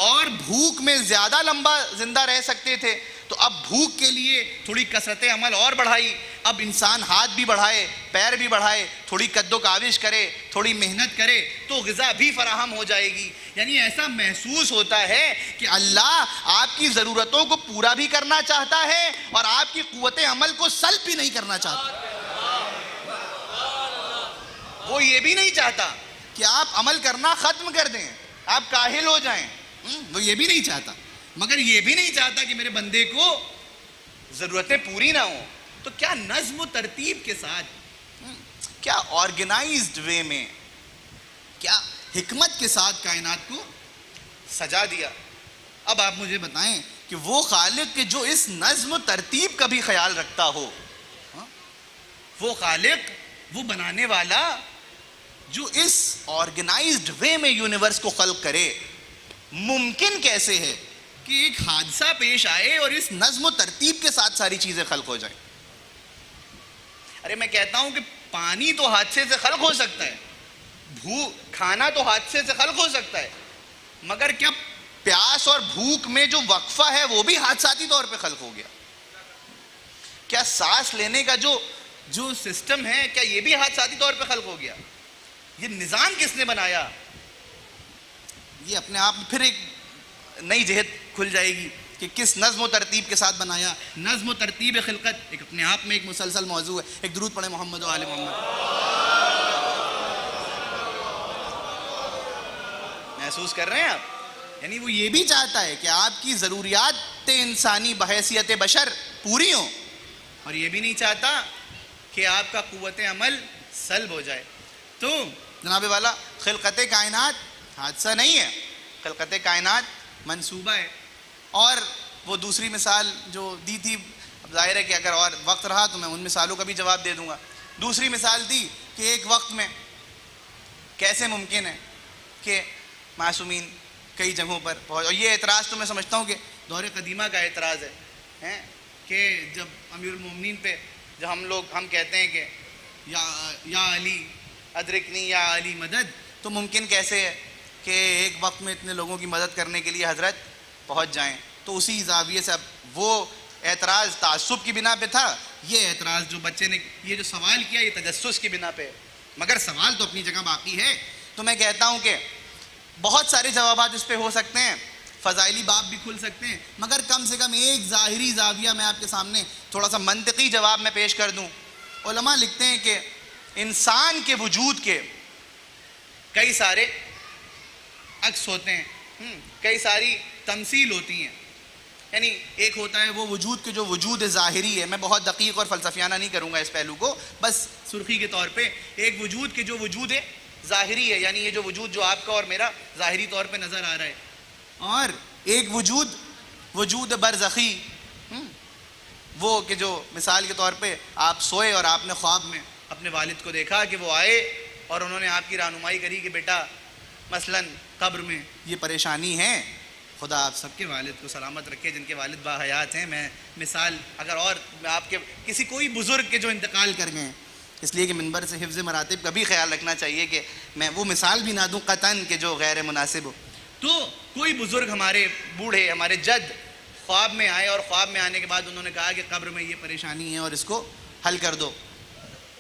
اور بھوک میں زیادہ لمبا زندہ رہ سکتے تھے، تو اب بھوک کے لیے تھوڑی کثرت عمل اور بڑھائی، اب انسان ہاتھ بھی بڑھائے، پیر بھی بڑھائے، تھوڑی کد و کاوش کرے، تھوڑی محنت کرے تو غذا بھی فراہم ہو جائے گی۔ یعنی ایسا محسوس ہوتا ہے کہ اللہ آپ کی ضرورتوں کو پورا بھی کرنا چاہتا ہے اور آپ کی قوت عمل کو سلب بھی نہیں کرنا چاہتا۔ وہ یہ بھی نہیں چاہتا کہ آپ عمل کرنا ختم کر دیں، آپ کاہل ہو جائیں، وہ یہ بھی نہیں چاہتا، مگر یہ بھی نہیں چاہتا کہ میرے بندے کو ضرورتیں پوری نہ ہوں۔ تو کیا نظم و ترتیب کے ساتھ، کیا آرگنائزڈ وے میں، کیا حکمت کے ساتھ کائنات کو سجا دیا۔ اب آپ مجھے بتائیں کہ وہ خالق کہ جو اس نظم و ترتیب کا بھی خیال رکھتا ہو، وہ خالق، وہ بنانے والا جو اس آرگنائزڈ وے میں یونیورس کو خلق کرے، ممکن کیسے ہے کہ ایک حادثہ پیش آئے اور اس نظم و ترتیب کے ساتھ ساری چیزیں خلق ہو جائیں؟ ارے میں کہتا ہوں کہ پانی تو حادثے سے خلق ہو سکتا ہے، کھانا تو حادثے سے خلق ہو سکتا ہے، مگر کیا پیاس اور بھوک میں جو وقفہ ہے وہ بھی حادثاتی طور پہ خلق ہو گیا؟ کیا سانس لینے کا جو سسٹم ہے کیا یہ بھی حادثاتی طور پہ خلق ہو گیا؟ یہ نظام کس نے بنایا؟ یہ اپنے آپ پھر ایک نئی جہت کھل جائے گی کہ کس نظم و ترتیب کے ساتھ بنایا۔ نظم و ترتیب خلقت ایک اپنے آپ میں ایک مسلسل موضوع ہے۔ ایک درود پڑھیں محمد و آل محمد۔ محسوس کر رہے ہیں آپ؟ یعنی وہ یہ بھی چاہتا ہے کہ آپ کی ضروریات انسانی بحیثیت بشر پوری ہوں، اور یہ بھی نہیں چاہتا کہ آپ کا قوت عمل سلب ہو جائے۔ تو جناب والا، خلقت کائنات حادثہ نہیں ہے، خلقت کائنات منصوبہ ہے۔ اور وہ دوسری مثال جو دی تھی، اب ظاہر ہے کہ اگر اور وقت رہا تو میں ان مثالوں کا بھی جواب دے دوں گا۔ دوسری مثال دی کہ ایک وقت میں کیسے ممکن ہے کہ معصومین کئی جگہوں پر پہنچ، اور یہ اعتراض تو میں سمجھتا ہوں کہ دور قدیمہ کا اعتراض ہے کہ جب امیر المومنین پہ جب ہم کہتے ہیں کہ یا علی ادرکنی یا علی مدد، تو ممکن کیسے ہے کہ ایک وقت میں اتنے لوگوں کی مدد کرنے کے لیے حضرت پہنچ جائیں؟ تو اسی زاویے سے اب وہ اعتراض تعصب کی بنا پہ تھا، یہ اعتراض جو بچے نے یہ جو سوال کیا یہ تجسس کی بنا پہ، مگر سوال تو اپنی جگہ باقی ہے۔ تو میں کہتا ہوں کہ بہت سارے جوابات اس پہ ہو سکتے ہیں، فضائلی باب بھی کھل سکتے ہیں، مگر کم سے کم ایک ظاہری زاویہ میں آپ کے سامنے تھوڑا سا منطقی جواب میں پیش کر دوں۔ علماء لکھتے ہیں کہ انسان کے وجود کے کئی سارے عکس ہوتے ہیں، کئی ساری تمثیل ہوتی ہیں. یعنی ایک ہوتا ہے وہ وجود کے جو وجود ظاہری ہے، میں بہت دقیق اور فلسفیانہ نہیں کروں گا اس پہلو کو، بس سرخی کے طور پہ ایک وجود کے جو وجود ظاہری ہے، یعنی یہ جو وجود جو آپ کا اور میرا ظاہری طور پہ نظر آ رہا ہے، اور ایک وجود برزخی، وہ کہ جو مثال کے طور پہ آپ سوئے اور آپ نے خواب میں اپنے والد کو دیکھا کہ وہ آئے اور انہوں نے آپ کی رہنمائی کری کہ بیٹا مثلاً قبر میں یہ پریشانی ہے. خدا آپ سب کے والد کو سلامت رکھے جن کے والد باحیات ہیں. میں مثال اگر اور آپ کے کسی کوئی بزرگ کے جو انتقال کر گئے ہیں، اس لیے کہ منبر سے حفظ مراتب کا بھی خیال رکھنا چاہیے کہ میں وہ مثال بھی نہ دوں قطعاً کہ جو غیر مناسب ہو. تو کوئی بزرگ ہمارے بوڑھے، ہمارے جد خواب میں آئے، اور خواب میں آنے کے بعد انہوں نے کہا کہ قبر میں یہ پریشانی ہے اور اس کو حل کر دو.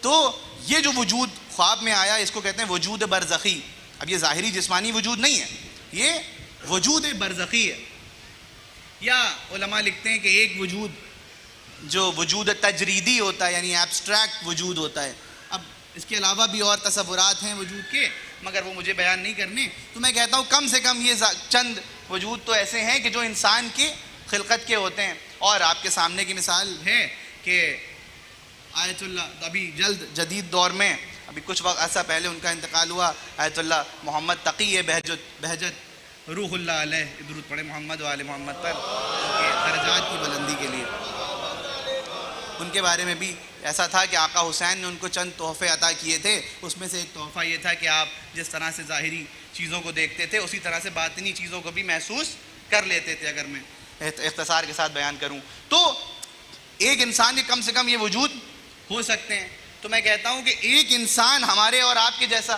تو یہ جو وجود خواب میں آیا اس کو کہتے ہیں وجود برزخی. اب یہ ظاہری جسمانی وجود نہیں ہے، یہ وجود برزخی ہے. یا علماء لکھتے ہیں کہ ایک وجود جو وجود تجریدی ہوتا ہے، یعنی ایبسٹریکٹ وجود ہوتا ہے. اب اس کے علاوہ بھی اور تصورات ہیں وجود کے، مگر وہ مجھے بیان نہیں کرنے. تو میں کہتا ہوں کم سے کم یہ چند وجود تو ایسے ہیں کہ جو انسان کی خلقت کے ہوتے ہیں. اور آپ کے سامنے کی مثال ہے کہ آیت اللہ ابھی جلد جدید دور میں، ابھی کچھ وقت عرصہ پہلے ان کا انتقال ہوا، آیت اللہ محمد تقی بہجت روح اللہ علیہ، درود پڑھے محمد و آل محمد پر ان کے درجات کی بلندی کے لیے. ان کے بارے میں بھی ایسا تھا کہ آقا حسین نے ان کو چند تحفے عطا کیے تھے. اس میں سے ایک تحفہ یہ تھا کہ آپ جس طرح سے ظاہری چیزوں کو دیکھتے تھے اسی طرح سے باطنی چیزوں کو بھی محسوس کر لیتے تھے. اگر میں اختصار کے ساتھ بیان کروں تو ایک انسان کے کم سے کم یہ وجود ہو سکتے ہیں. تو میں کہتا ہوں کہ ایک انسان ہمارے اور آپ کے جیسا،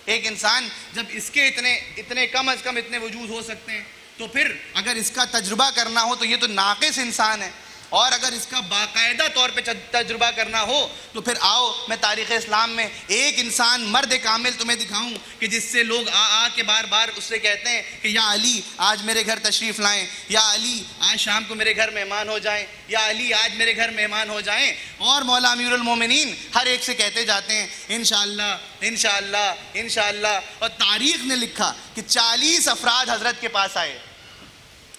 ایک انسان جب اس کے اتنے کم از کم اتنے وجود ہو سکتے ہیں، تو پھر اگر اس کا تجربہ کرنا ہو تو یہ تو ناقص انسان ہے. اور اگر اس کا باقاعدہ طور پہ تجربہ کرنا ہو تو پھر آؤ میں تاریخ اسلام میں ایک انسان مرد کامل تمہیں دکھاؤں کہ جس سے لوگ آ کے بار بار اس سے کہتے ہیں کہ یا علی آج میرے گھر تشریف لائیں، یا علی آج شام کو میرے گھر مہمان ہو جائیں، یا علی آج میرے گھر مہمان ہو جائیں. اور مولا امیر المومنین ہر ایک سے کہتے جاتے ہیں انشاءاللہ انشاءاللہ انشاءاللہ. اور تاریخ نے لکھا کہ 40 افراد حضرت کے پاس آئے،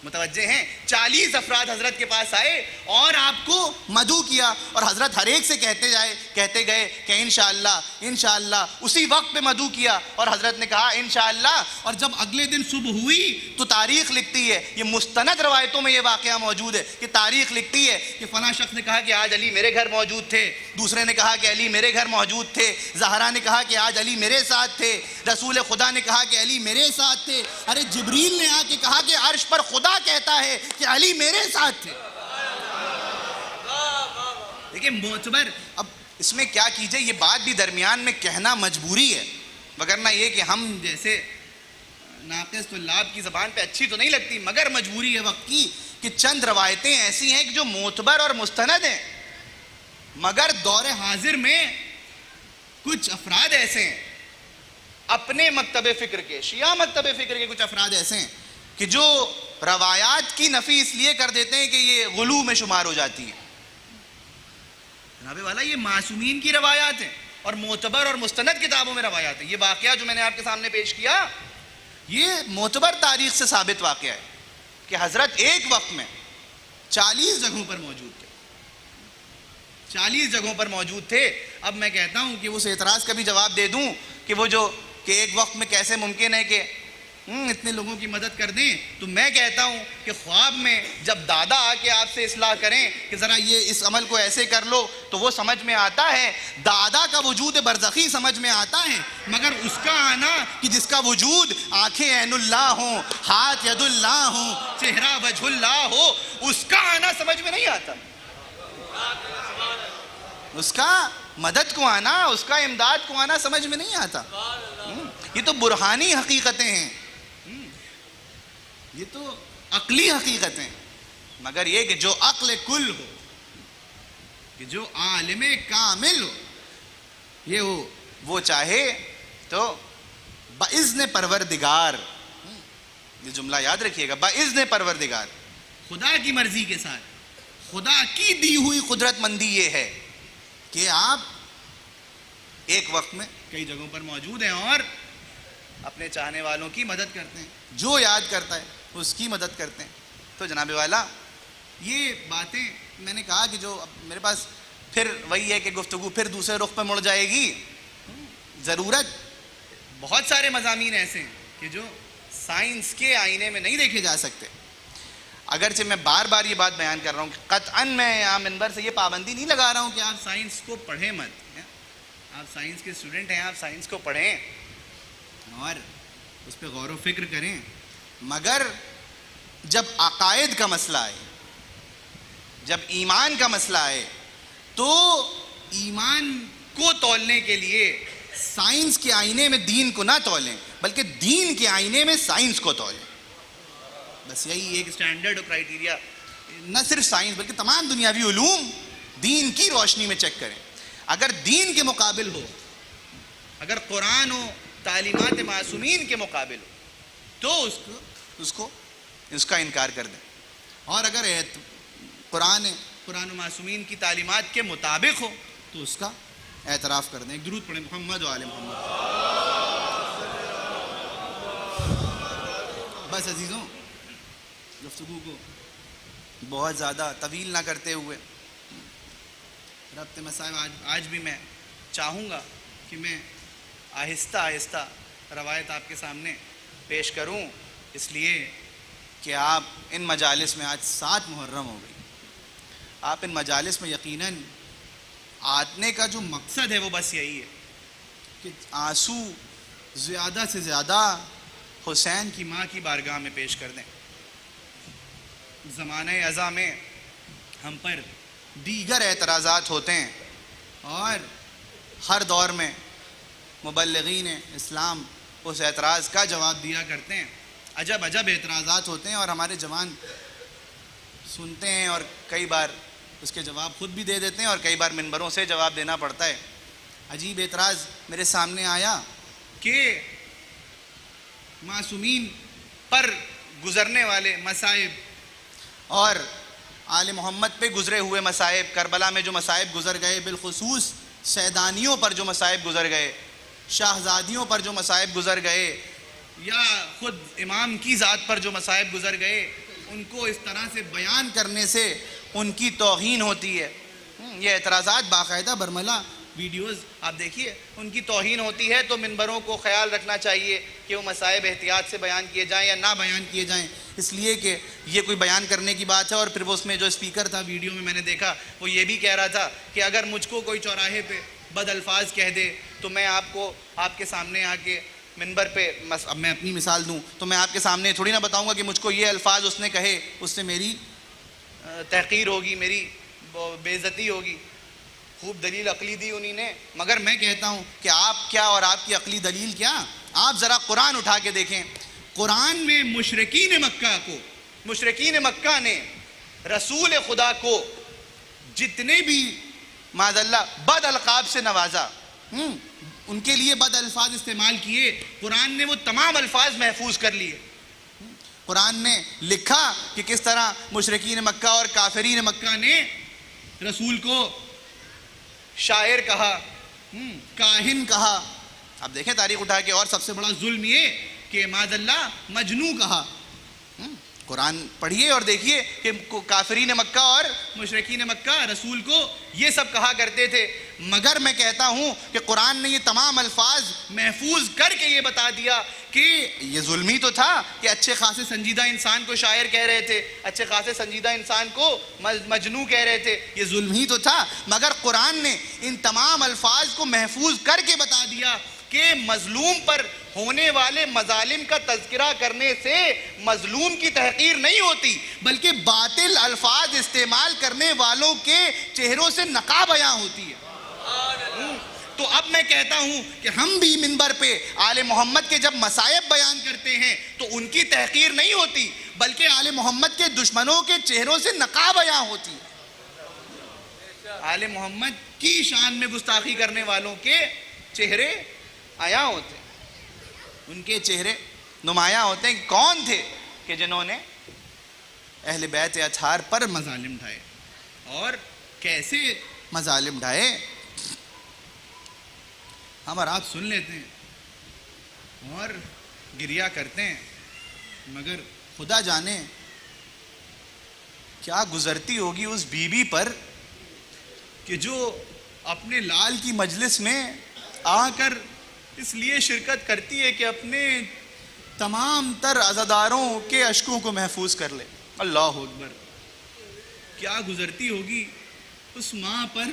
متوجہ ہیں، 40 افراد حضرت کے پاس آئے اور آپ کو مدعو کیا، اور حضرت ہر ایک سے کہتے گئے کہ انشاءاللہ انشاءاللہ. اسی وقت پہ مدعو کیا اور حضرت نے کہا انشاءاللہ. اور جب اگلے دن صبح ہوئی تو تاریخ لکھتی ہے، یہ مستند روایتوں میں یہ واقعہ موجود ہے کہ تاریخ لکھتی ہے کہ فلاں شخص نے کہا کہ آج علی میرے گھر موجود تھے، دوسرے نے کہا کہ علی میرے گھر موجود تھے، زہرا نے کہا کہ آج علی میرے ساتھ تھے، رسول خدا نے کہا کہ علی میرے ساتھ تھے. ارے جبریل نے آ کے کہا کہ عرش پر خدا کہتا ہے کہ علی میرے ساتھ تھے. دیکھیں معتبر، اب اس میں کیا کیجئے، یہ بات بھی درمیان میں کہنا مجبوری ہے، وگرنہ یہ کہ ہم جیسے ناقص طلاب کی زبان پہ اچھی تو نہیں لگتی، مگر مجبوری ہے وقت کی کہ چند روایتیں ایسی ہیں کہ جو معتبر اور مستند ہیں. مگر دور حاضر میں کچھ افراد ایسے ہیں اپنے مکتب فکر کے، شیعہ مکتب فکر کے کچھ افراد ایسے ہیں کہ جو روایات کی نفی اس لیے کر دیتے ہیں کہ یہ غلو میں شمار ہو جاتی ہے. جناب والا یہ معصومین کی روایات ہیں اور معتبر اور مستند کتابوں میں روایات ہیں. یہ واقعہ جو میں نے آپ کے سامنے پیش کیا یہ معتبر تاریخ سے ثابت واقعہ ہے کہ حضرت ایک وقت میں 40 جگہوں پر موجود تھے، 40 جگہوں پر موجود تھے. اب میں کہتا ہوں کہ اس اعتراض کا بھی جواب دے دوں کہ وہ جو کہ ایک وقت میں کیسے ممکن ہے کہ اتنے لوگوں کی مدد کر دیں. تو میں کہتا ہوں کہ خواب میں جب دادا آ کے آپ سے اصلاح کریں کہ ذرا یہ اس عمل کو ایسے کر لو تو وہ سمجھ میں آتا ہے، دادا کا وجود برزخی سمجھ میں آتا ہے. مگر اس کا آنا کہ جس کا وجود آنکھیں عین اللہ ہوں، ہاتھ ید اللہ ہوں، چہرہ وجہ اللہ ہو، اس کا آنا سمجھ میں نہیں آتا. اس کا مدد کو آنا، اس کا امداد کو آنا سمجھ میں نہیں آتا. یہ تو برہانی حقیقتیں ہیں، یہ تو عقلی حقیقتیں. مگر یہ کہ جو عقل کل ہو، کہ جو عالم کامل ہو، یہ ہو، وہ چاہے تو باذن پروردگار، یہ جملہ یاد رکھیے گا، باذن پروردگار، خدا کی مرضی کے ساتھ، خدا کی دی ہوئی قدرت مندی یہ ہے کہ آپ ایک وقت میں کئی جگہوں پر موجود ہیں اور اپنے چاہنے والوں کی مدد کرتے ہیں، جو یاد کرتا ہے اس کی مدد کرتے ہیں۔ تو جناب والا یہ باتیں میں نے کہا کہ جو اب میرے پاس پھر وہی ہے کہ گفتگو پھر دوسرے رخ پہ مڑ جائے گی۔ ضرورت بہت سارے مضامین ایسے ہیں کہ جو سائنس کے آئینے میں نہیں دیکھے جا سکتے، اگرچہ میں بار بار یہ بات بیان کر رہا ہوں کہ قطعاً میں یہاں منبر سے یہ پابندی نہیں لگا رہا ہوں کہ آپ سائنس کو پڑھیں مت، آپ سائنس کے اسٹوڈنٹ ہیں، آپ سائنس کو پڑھیں اور اس پہ غور و فکر کریں، مگر جب عقائد کا مسئلہ آئے، جب ایمان کا مسئلہ آئے تو ایمان کو تولنے کے لیے سائنس کے آئینے میں دین کو نہ تولیں بلکہ دین کے آئینے میں سائنس کو تولیں۔ بس یہی ایک اسٹینڈرڈ اور کرائیٹیریا، نہ صرف سائنس بلکہ تمام دنیاوی علوم دین کی روشنی میں چیک کریں۔ اگر دین کے مقابل ہو، اگر قرآن و تعلیمات معصومین کے مقابل ہو تو اس کا انکار کر دیں، اور اگر قرآن و معصومین کی تعلیمات کے مطابق ہو تو اس کا اعتراف کر دیں۔ ایک درود پڑھیں محمد و آل محمد۔ بس عزیزوں، گفتگو کو بہت زیادہ طویل نہ کرتے ہوئے، ربط مسائل آج بھی میں چاہوں گا کہ میں آہستہ آہستہ روایت آپ کے سامنے پیش کروں، اس لیے کہ آپ ان مجالس میں، آج 7 محرم ہو گئی، آپ ان مجالس میں یقیناً آنے کا جو مقصد ہے وہ بس یہی ہے کہ آنسو زیادہ سے زیادہ حسین کی ماں کی بارگاہ میں پیش کر دیں۔ زمانہ ازاں میں ہم پر دیگر اعتراضات ہوتے ہیں اور ہر دور میں مبلغین اسلام اس اعتراض کا جواب دیا کرتے ہیں، عجب اعتراضات ہوتے ہیں اور ہمارے جوان سنتے ہیں اور کئی بار اس کے جواب خود بھی دے دیتے ہیں اور کئی بار منبروں سے جواب دینا پڑتا ہے۔ عجیب اعتراض میرے سامنے آیا کہ معصومین پر گزرنے والے مصائب اور آل محمد پہ گزرے ہوئے مصائب، کربلا میں جو مصائب گزر گئے، بالخصوص سیدانیوں پر جو مصائب گزر گئے، شاہزادیوں پر جو مصائب گزر گئے، یا خود امام کی ذات پر جو مصائب گزر گئے، ان کو اس طرح سے بیان کرنے سے ان کی توہین ہوتی ہے۔ یہ اعتراضات باقاعدہ برملا ویڈیوز آپ دیکھیے، ان کی توہین ہوتی ہے تو منبروں کو خیال رکھنا چاہیے کہ وہ مصائب احتیاط سے بیان کیے جائیں یا نہ بیان کیے جائیں، اس لیے کہ یہ کوئی بیان کرنے کی بات ہے۔ اور پھر وہ اس میں جو اسپیکر تھا ویڈیو میں نے دیکھا، وہ یہ بھی کہہ رہا تھا کہ اگر مجھ کو کوئی چوراہے پہ بد الفاظ کہہ دے تو میں آپ کے سامنے آ کے منبر پہ، اب میں اپنی مثال دوں تو میں آپ کے سامنے تھوڑی نہ بتاؤں گا کہ مجھ کو یہ الفاظ اس نے کہے، اس سے میری تحقیر ہوگی، میری بے عزتی ہوگی۔ خوب دلیل عقلی دی انہی نے، مگر میں کہتا ہوں کہ آپ کیا اور آپ کی عقلی دلیل کیا؟ آپ ذرا قرآن اٹھا کے دیکھیں، قرآن میں مشرکین مکہ نے رسول خدا کو جتنے بھی معاذ اللہ بد القاب سے نوازا، ان کے لیے بد الفاظ استعمال کیے، قرآن نے وہ تمام الفاظ محفوظ کر لیے۔ قرآن نے لکھا کہ کس طرح مشرکین مکہ اور کافرین مکہ نے رسول کو شاعر کہا، کاہن کہا۔ اب دیکھیں تاریخ اٹھا کے، اور سب سے بڑا ظلم یہ کہ معاذ اللہ مجنوں کہا۔ قرآن پڑھیے اور دیکھیے کہ کافرین مکہ اور مشرکین مکہ رسول کو یہ سب کہا کرتے تھے، مگر میں کہتا ہوں کہ قرآن نے یہ تمام الفاظ محفوظ کر کے یہ بتا دیا کہ یہ ظلمی تو تھا کہ اچھے خاصے سنجیدہ انسان کو شاعر کہہ رہے تھے، اچھے خاصے سنجیدہ انسان کو مجنوں کہہ رہے تھے، یہ ظلم ہی تو تھا، مگر قرآن نے ان تمام الفاظ کو محفوظ کر کے بتا دیا کہ مظلوم پر ہونے والے مظالم کا تذکرہ کرنے سے مظلوم کی تحقیر نہیں ہوتی، بلکہ باطل الفاظ استعمال کرنے والوں کے چہروں سے نقاب بیاں ہوتی ہے۔ تو اب میں کہتا ہوں کہ ہم بھی منبر پہ آل محمد کے جب مصائب بیان کرتے ہیں تو ان کی تحقیر نہیں ہوتی، بلکہ آل محمد کے دشمنوں کے چہروں سے نقاب بیاں ہوتی ہے۔ آل محمد کی شان میں گستاخی کرنے والوں کے چہرے عیاں ہوتے ہیں، ان کے چہرے نمایاں ہوتے ہیں کہ کون تھے کہ جنہوں نے اہل بیت اطہار پر مظالم ڈھائے، اور کیسے مظالم ڈھائے ہم اور آپ سن لیتے ہیں۔ اور گریا کرتے ہیں، مگر خدا جانے کیا گزرتی ہوگی اس بیوی پر کہ جو اپنے لال کی مجلس میں آ کر اس لیے شرکت کرتی ہے کہ اپنے تمام تر عزاداروں کے اشکوں کو محفوظ کر لے۔ اللہ اکبر! کیا گزرتی ہوگی اس ماں پر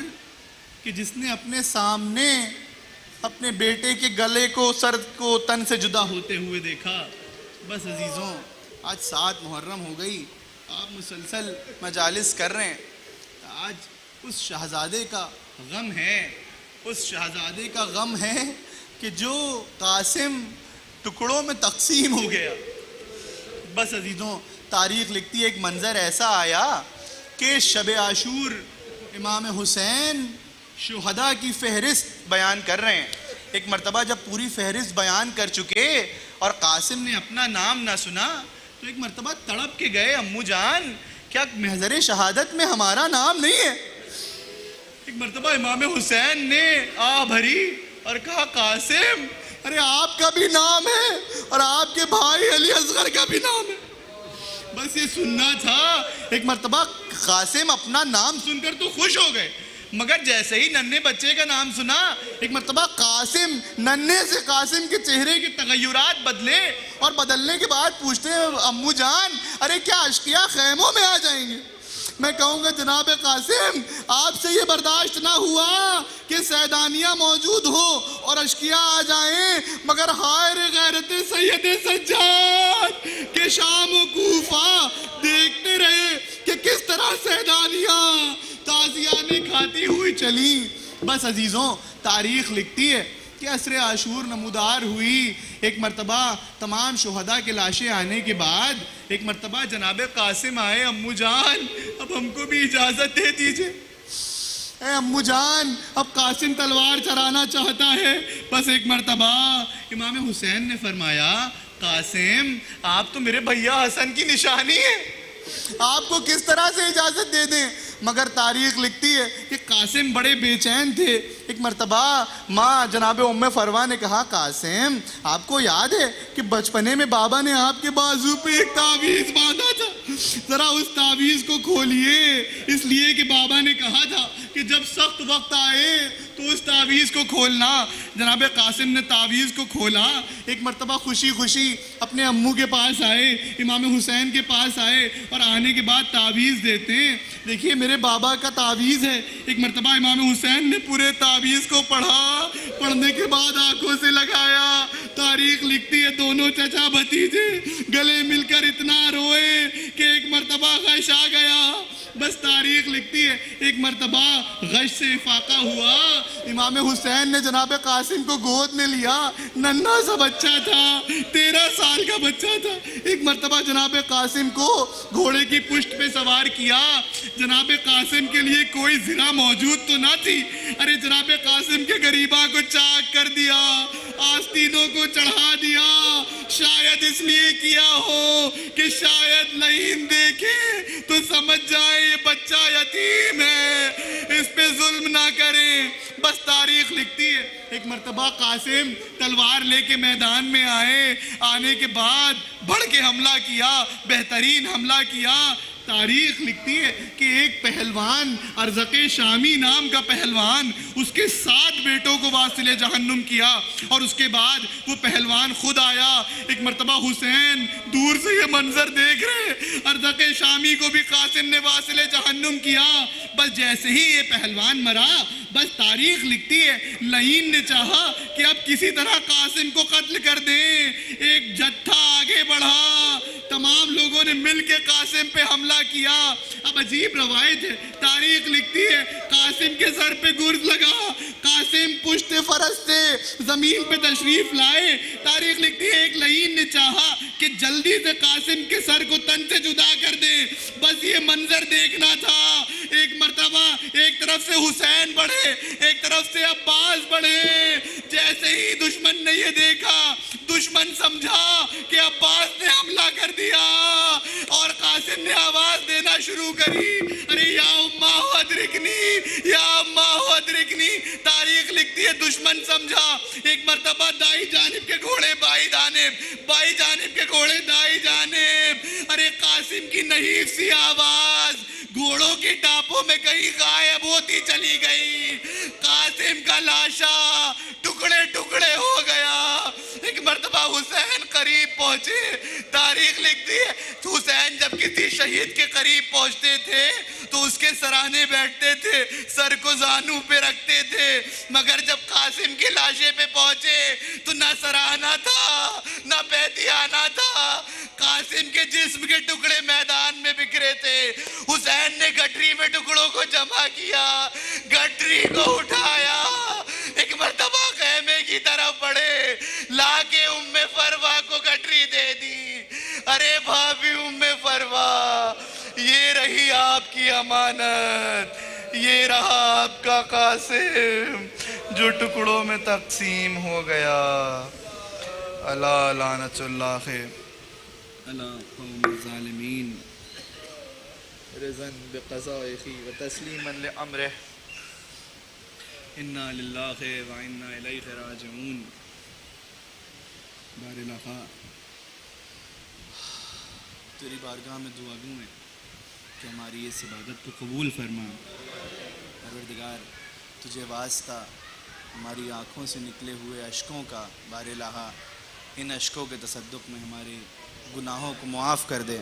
کہ جس نے اپنے سامنے اپنے بیٹے کے گلے کو، سر کو تن سے جدا ہوتے ہوئے دیکھا۔ بس عزیزوں، آج 7 محرم ہو گئی، آپ مسلسل مجالس کر رہے ہیں، آج اس شہزادے کا غم ہے، اس شہزادے کا غم ہے کہ جو قاسم ٹکڑوں میں تقسیم ہو گیا۔ بس عزیزوں، تاریخ لکھتی ہے ایک منظر ایسا آیا کہ شب عاشور امام حسین شہداء کی فہرست بیان کر رہے ہیں۔ ایک مرتبہ جب پوری فہرست بیان کر چکے اور قاسم نے اپنا نام نہ سنا تو ایک مرتبہ تڑپ کے گئے، امو جان کیا محضر شہادت میں ہمارا نام نہیں ہے؟ ایک مرتبہ امام حسین نے آہ بھری اور کہا قاسم ارے آپ کا بھی نام ہے اور آپ کے بھائی علی اصغر کا بھی نام ہے، بس یہ سننا تھا۔ ایک مرتبہ قاسم اپنا نام سن کر تو خوش ہو گئے، مگر جیسے ہی ننھے بچے کا نام سنا ایک مرتبہ قاسم، ننھے سے قاسم کے چہرے کے تغیرات بدلے اور بدلنے کے بعد پوچھتے ہیں امو جان ارے کیا اشقیاء خیموں میں آ جائیں گے؟ میں کہوں گا جناب قاسم آپ سے یہ برداشت نہ ہوا کہ سیدانیہ موجود ہو اور اشقیاء آ جائیں، مگر ہائے غیرت سید سجاد کہ شام و کوفہ دیکھتے رہے کہ کس طرح سیدانیہ تازیانے کھاتی ہوئی چلی۔ بس عزیزوں، تاریخ لکھتی ہے کہ عصر عاشور نمودار ہوئی۔ ایک مرتبہ تمام شہداء کے لاشیں آنے کے بعد ایک مرتبہ جناب قاسم آئے، امو جان اب ہم کو بھی اجازت دے دیجئے۔ اے امو جان اب قاسم تلوار چرانا چاہتا ہے۔ بس ایک مرتبہ امام حسین نے فرمایا قاسم آپ تو میرے بھیا حسن کی نشانی ہے، آپ کو کس طرح سے اجازت دے دیں؟ مگر تاریخ لکھتی ہے کہ قاسم بڑے بے چین تھے۔ ایک مرتبہ ماں جناب ام فروا نے کہا قاسم آپ کو یاد ہے کہ بچپنے میں بابا نے آپ کے بازو پہ ایک تعویذ باندھا تھا، ذرا اس تعویذ کو کھولیے، اس لیے کہ بابا نے کہا تھا کہ جب سخت وقت آئے تو اس تعویذ کو کھولنا۔ جناب قاسم نے تعویذ کو کھولا، ایک مرتبہ خوشی خوشی اپنے امو کے پاس آئے، امام حسین کے پاس آئے اور آنے کے بعد تعویذ دیتے ہیں۔ دیکھیے میرے بابا کا تعویذ ہے۔ ایک مرتبہ امام حسین نے پورے تعویذ کو پڑھا، پڑھنے کے بعد آنکھوں سے لگایا۔ تاریخ لکھتی ہے دونوں چچا بھتیجے گلے مل کر اتنا روئے کہ ایک مرتبہ غش آ گیا۔ بس تاریخ لکھتی ہے ایک مرتبہ غش سے افاقہ ہوا، امام حسین نے جناب قاسم کو گود میں لیا، ننھا سا بچہ تھا، 13 سال کا بچہ تھا۔ ایک مرتبہ جناب قاسم کو گھوڑے کی پشت پہ سوار کیا۔ جناب قاسم کے لیے کوئی زرہ موجود تو نہ تھی، ارے جناب قاسم کے غریبہ کو چاک کر دیا، آستینوں کو چڑھا دیا۔ شاید اس لیے کیا ہو کہ شاید لعین دیکھے تو سمجھ جائے یہ بچہ یتیم ہے، اس پہ ظلم نہ کریں۔ بس تاریخ لکھتی ہے ایک مرتبہ قاسم تلوار لے کے میدان میں آئے، آنے کے بعد بڑھ کے حملہ کیا، بہترین حملہ کیا۔ تاریخ لکھتی ہے کہ ایک پہلوان ارزق شامی نام کا پہلوان اس کے 7 بیٹوں کو واصل جہنم کیا، اور اس کے بعد وہ پہلوان خود آیا۔ ایک مرتبہ حسین دور سے یہ منظر دیکھ رہے، ارزق شامی کو بھی قاسم نے واصل جہنم کیا۔ بس جیسے ہی یہ پہلوان مرا، بس تاریخ لکھتی ہے لعین نے چاہا کہ اب کسی طرح قاسم کو قتل کر دیں۔ ایک جتھا آگے بڑھا، تمام لوگوں نے مل کے قاسم پہ حملہ کیا۔ اب عجیب روایت ہے، تاریخ لکھتی ہے قاسم کے سر پہ گرز لگا، قاسم پشت فرس سے زمین پہ تشریف لائے۔ تاریخ لکھتی ہے ایک لعین نے چاہا کہ جلدی سے قاسم کے سر کو تن سے جدا کر دے، بس یہ منظر دیکھنا تھا۔ ایک مرتبہ ایک طرف سے حسین بڑھے، ایک طرف سے عباس بڑھے۔ جیسے ہی دشمن نے یہ دیکھا، دشمن سمجھا کہ عباس نے حملہ کر دیا اور قاسم نے آواز دینا شروع کری، ارے یا اماہ ادرکنی، یا اماہ ادرکنی۔ تاریخ لکھتی ہے دشمن سمجھا، ایک مرتبہ دائیں جانب کے گھوڑے بائیں بائی جانب کے گھوڑے دائی جانب، ارے قاسم کی نحیف سی آواز گھوڑوں کی ٹاپوں میں کہیں غائب ہوتی چلی گئی، قاسم کا لاشا ٹکڑے ٹکڑے ہو گیا۔ ایک مرتبہ حسین قریب پہنچے، تاریخ لکھتی ہے حسین جب کسی شہید کے قریب پہنچتے تھے تو اس کے سرانے بیٹھتے تھے، سر کو زانو پہ رکھتے تھے، مگر جب قاسم کے لاشے پہ پہنچے تو نہ سرانا تھا نہ پیدیانہ تھا، قاسم کے جسم کے ٹکڑے میدان میں بکھرے تھے۔ حسین نے گٹری میں ٹکڑوں کو جمع کیا، گٹری کو اٹھایا، ایک مرتبہ خیمے کی طرف بڑھے، لا کے ام فروا کو گٹری دے دی۔ ارے بھابی ام فروا، یہ رہی آپ کی امانت، یہ رہا آپ کا قاسم جو ٹکڑوں میں تقسیم ہو گیا۔ اللہ لعنت اللہ علی قوم الظالمین رضا بقضائه وتسلیما لامرہ انا للہ وانا الیہ راجعون۔ بار الآقا تیری بارگاہ میں دعا گوں ہے کہ ہماری اس عبادت کو قبول فرما۔ پروردگار تجھے واسطہ ہماری آنکھوں سے نکلے ہوئے اشکوں کا بار الٰہا ان اشکوں کے تصدق میں ہمارے گناہوں کو معاف کر دے۔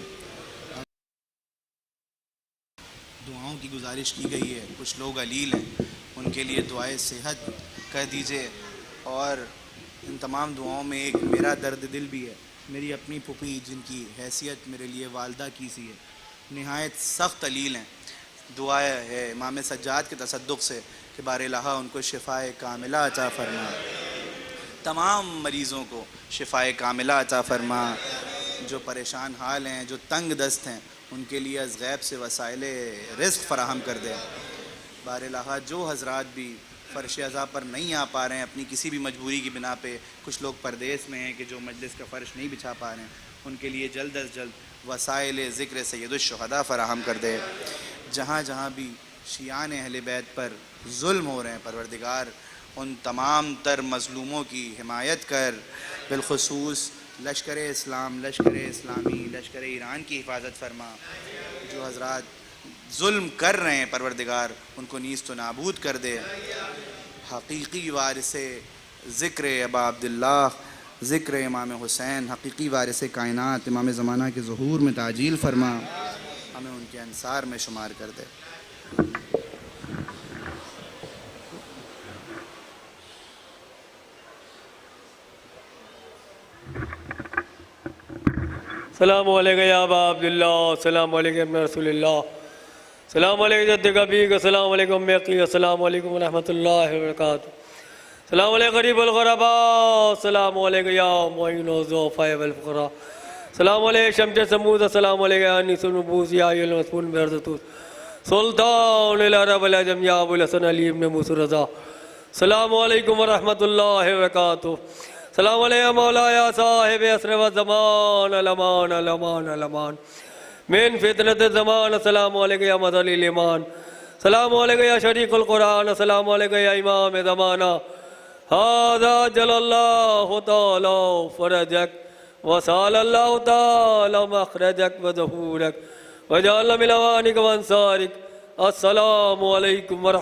دعاؤں کی گزارش کی گئی ہے، کچھ لوگ علیل ہیں، ان کے لیے دعائے صحت کہہ دیجئے، اور ان تمام دعاؤں میں ایک میرا درد دل بھی ہے۔ میری اپنی پھوپھی جن کی حیثیت میرے لیے والدہ کی سی ہے، نہایت سخت علیل ہیں، دعا ہے امام سجاد کے تصدق سے کہ بار الٰہا ان کو شفائے کاملہ عطا فرما، تمام مریضوں کو شفائے کاملہ عطا فرما، جو پریشان حال ہیں، جو تنگ دست ہیں، ان کے لیے از غیب سے وسائل رزق فراہم کر دے۔ بار الٰہا جو حضرات بھی فرش عزا پر نہیں آ پا رہے ہیں اپنی کسی بھی مجبوری کی بنا پہ، کچھ لوگ پردیس میں ہیں کہ جو مجلس کا فرش نہیں بچھا پا رہے ہیں، ان کے لیے جلد از جلد وسائل ذکر سید الشہداء فراہم کر دے۔ جہاں جہاں بھی شیعان اہل بیت پر ظلم ہو رہے ہیں پروردگار ان تمام تر مظلوموں کی حمایت کر، بالخصوص لشکر اسلام، لشکر اسلامی، لشکر ایران کی حفاظت فرما۔ جو حضرات ظلم کر رہے ہیں پروردگار ان کو نیست و نابود کر دے۔ حقیقی وارث ذکر ابا عبداللہ، ذکر امام حسین، حقیقی وارث کائنات امام زمانہ کے ظہور میں تعجیل فرما، ہمیں ان کے انصار میں شمار کر دے۔ السلام علیکم یا ابا عبداللہ، السلام علیکم ابن رسول اللہ، السلام علیکم جد کبیق، السلام علیکم میقی، السلام علیکم ورحمۃ اللہ وبرکاتہ، السلام علیکم غریب الغرباء، السلام علیکم یا معین الضعفاء والفقراء، السلام علیکم شمس سمود، السلام علیکم انیس النبوس یا ایھا المسمون بعرضۃ سلطان العرب العجم یا ابو الحسن علی ابن موسی رضا، السلام علیکم ورحمۃ اللہ وبرکاتہ، السلام علیکم مولایا صاحب عصر و زمان، الامان الامان الامان من فتنة الزمان، السلام علیکم یا مظہر الایمان، السلام علیکم یا شریک القرآن، السلام علیکم یا امام زمانہ، ھذا جل اللہ تعالی فرجک وسال اللہ تعالی مخرجک وظہورک وجعل من اوانک وانصارک، السلام علیکم ورحمۃ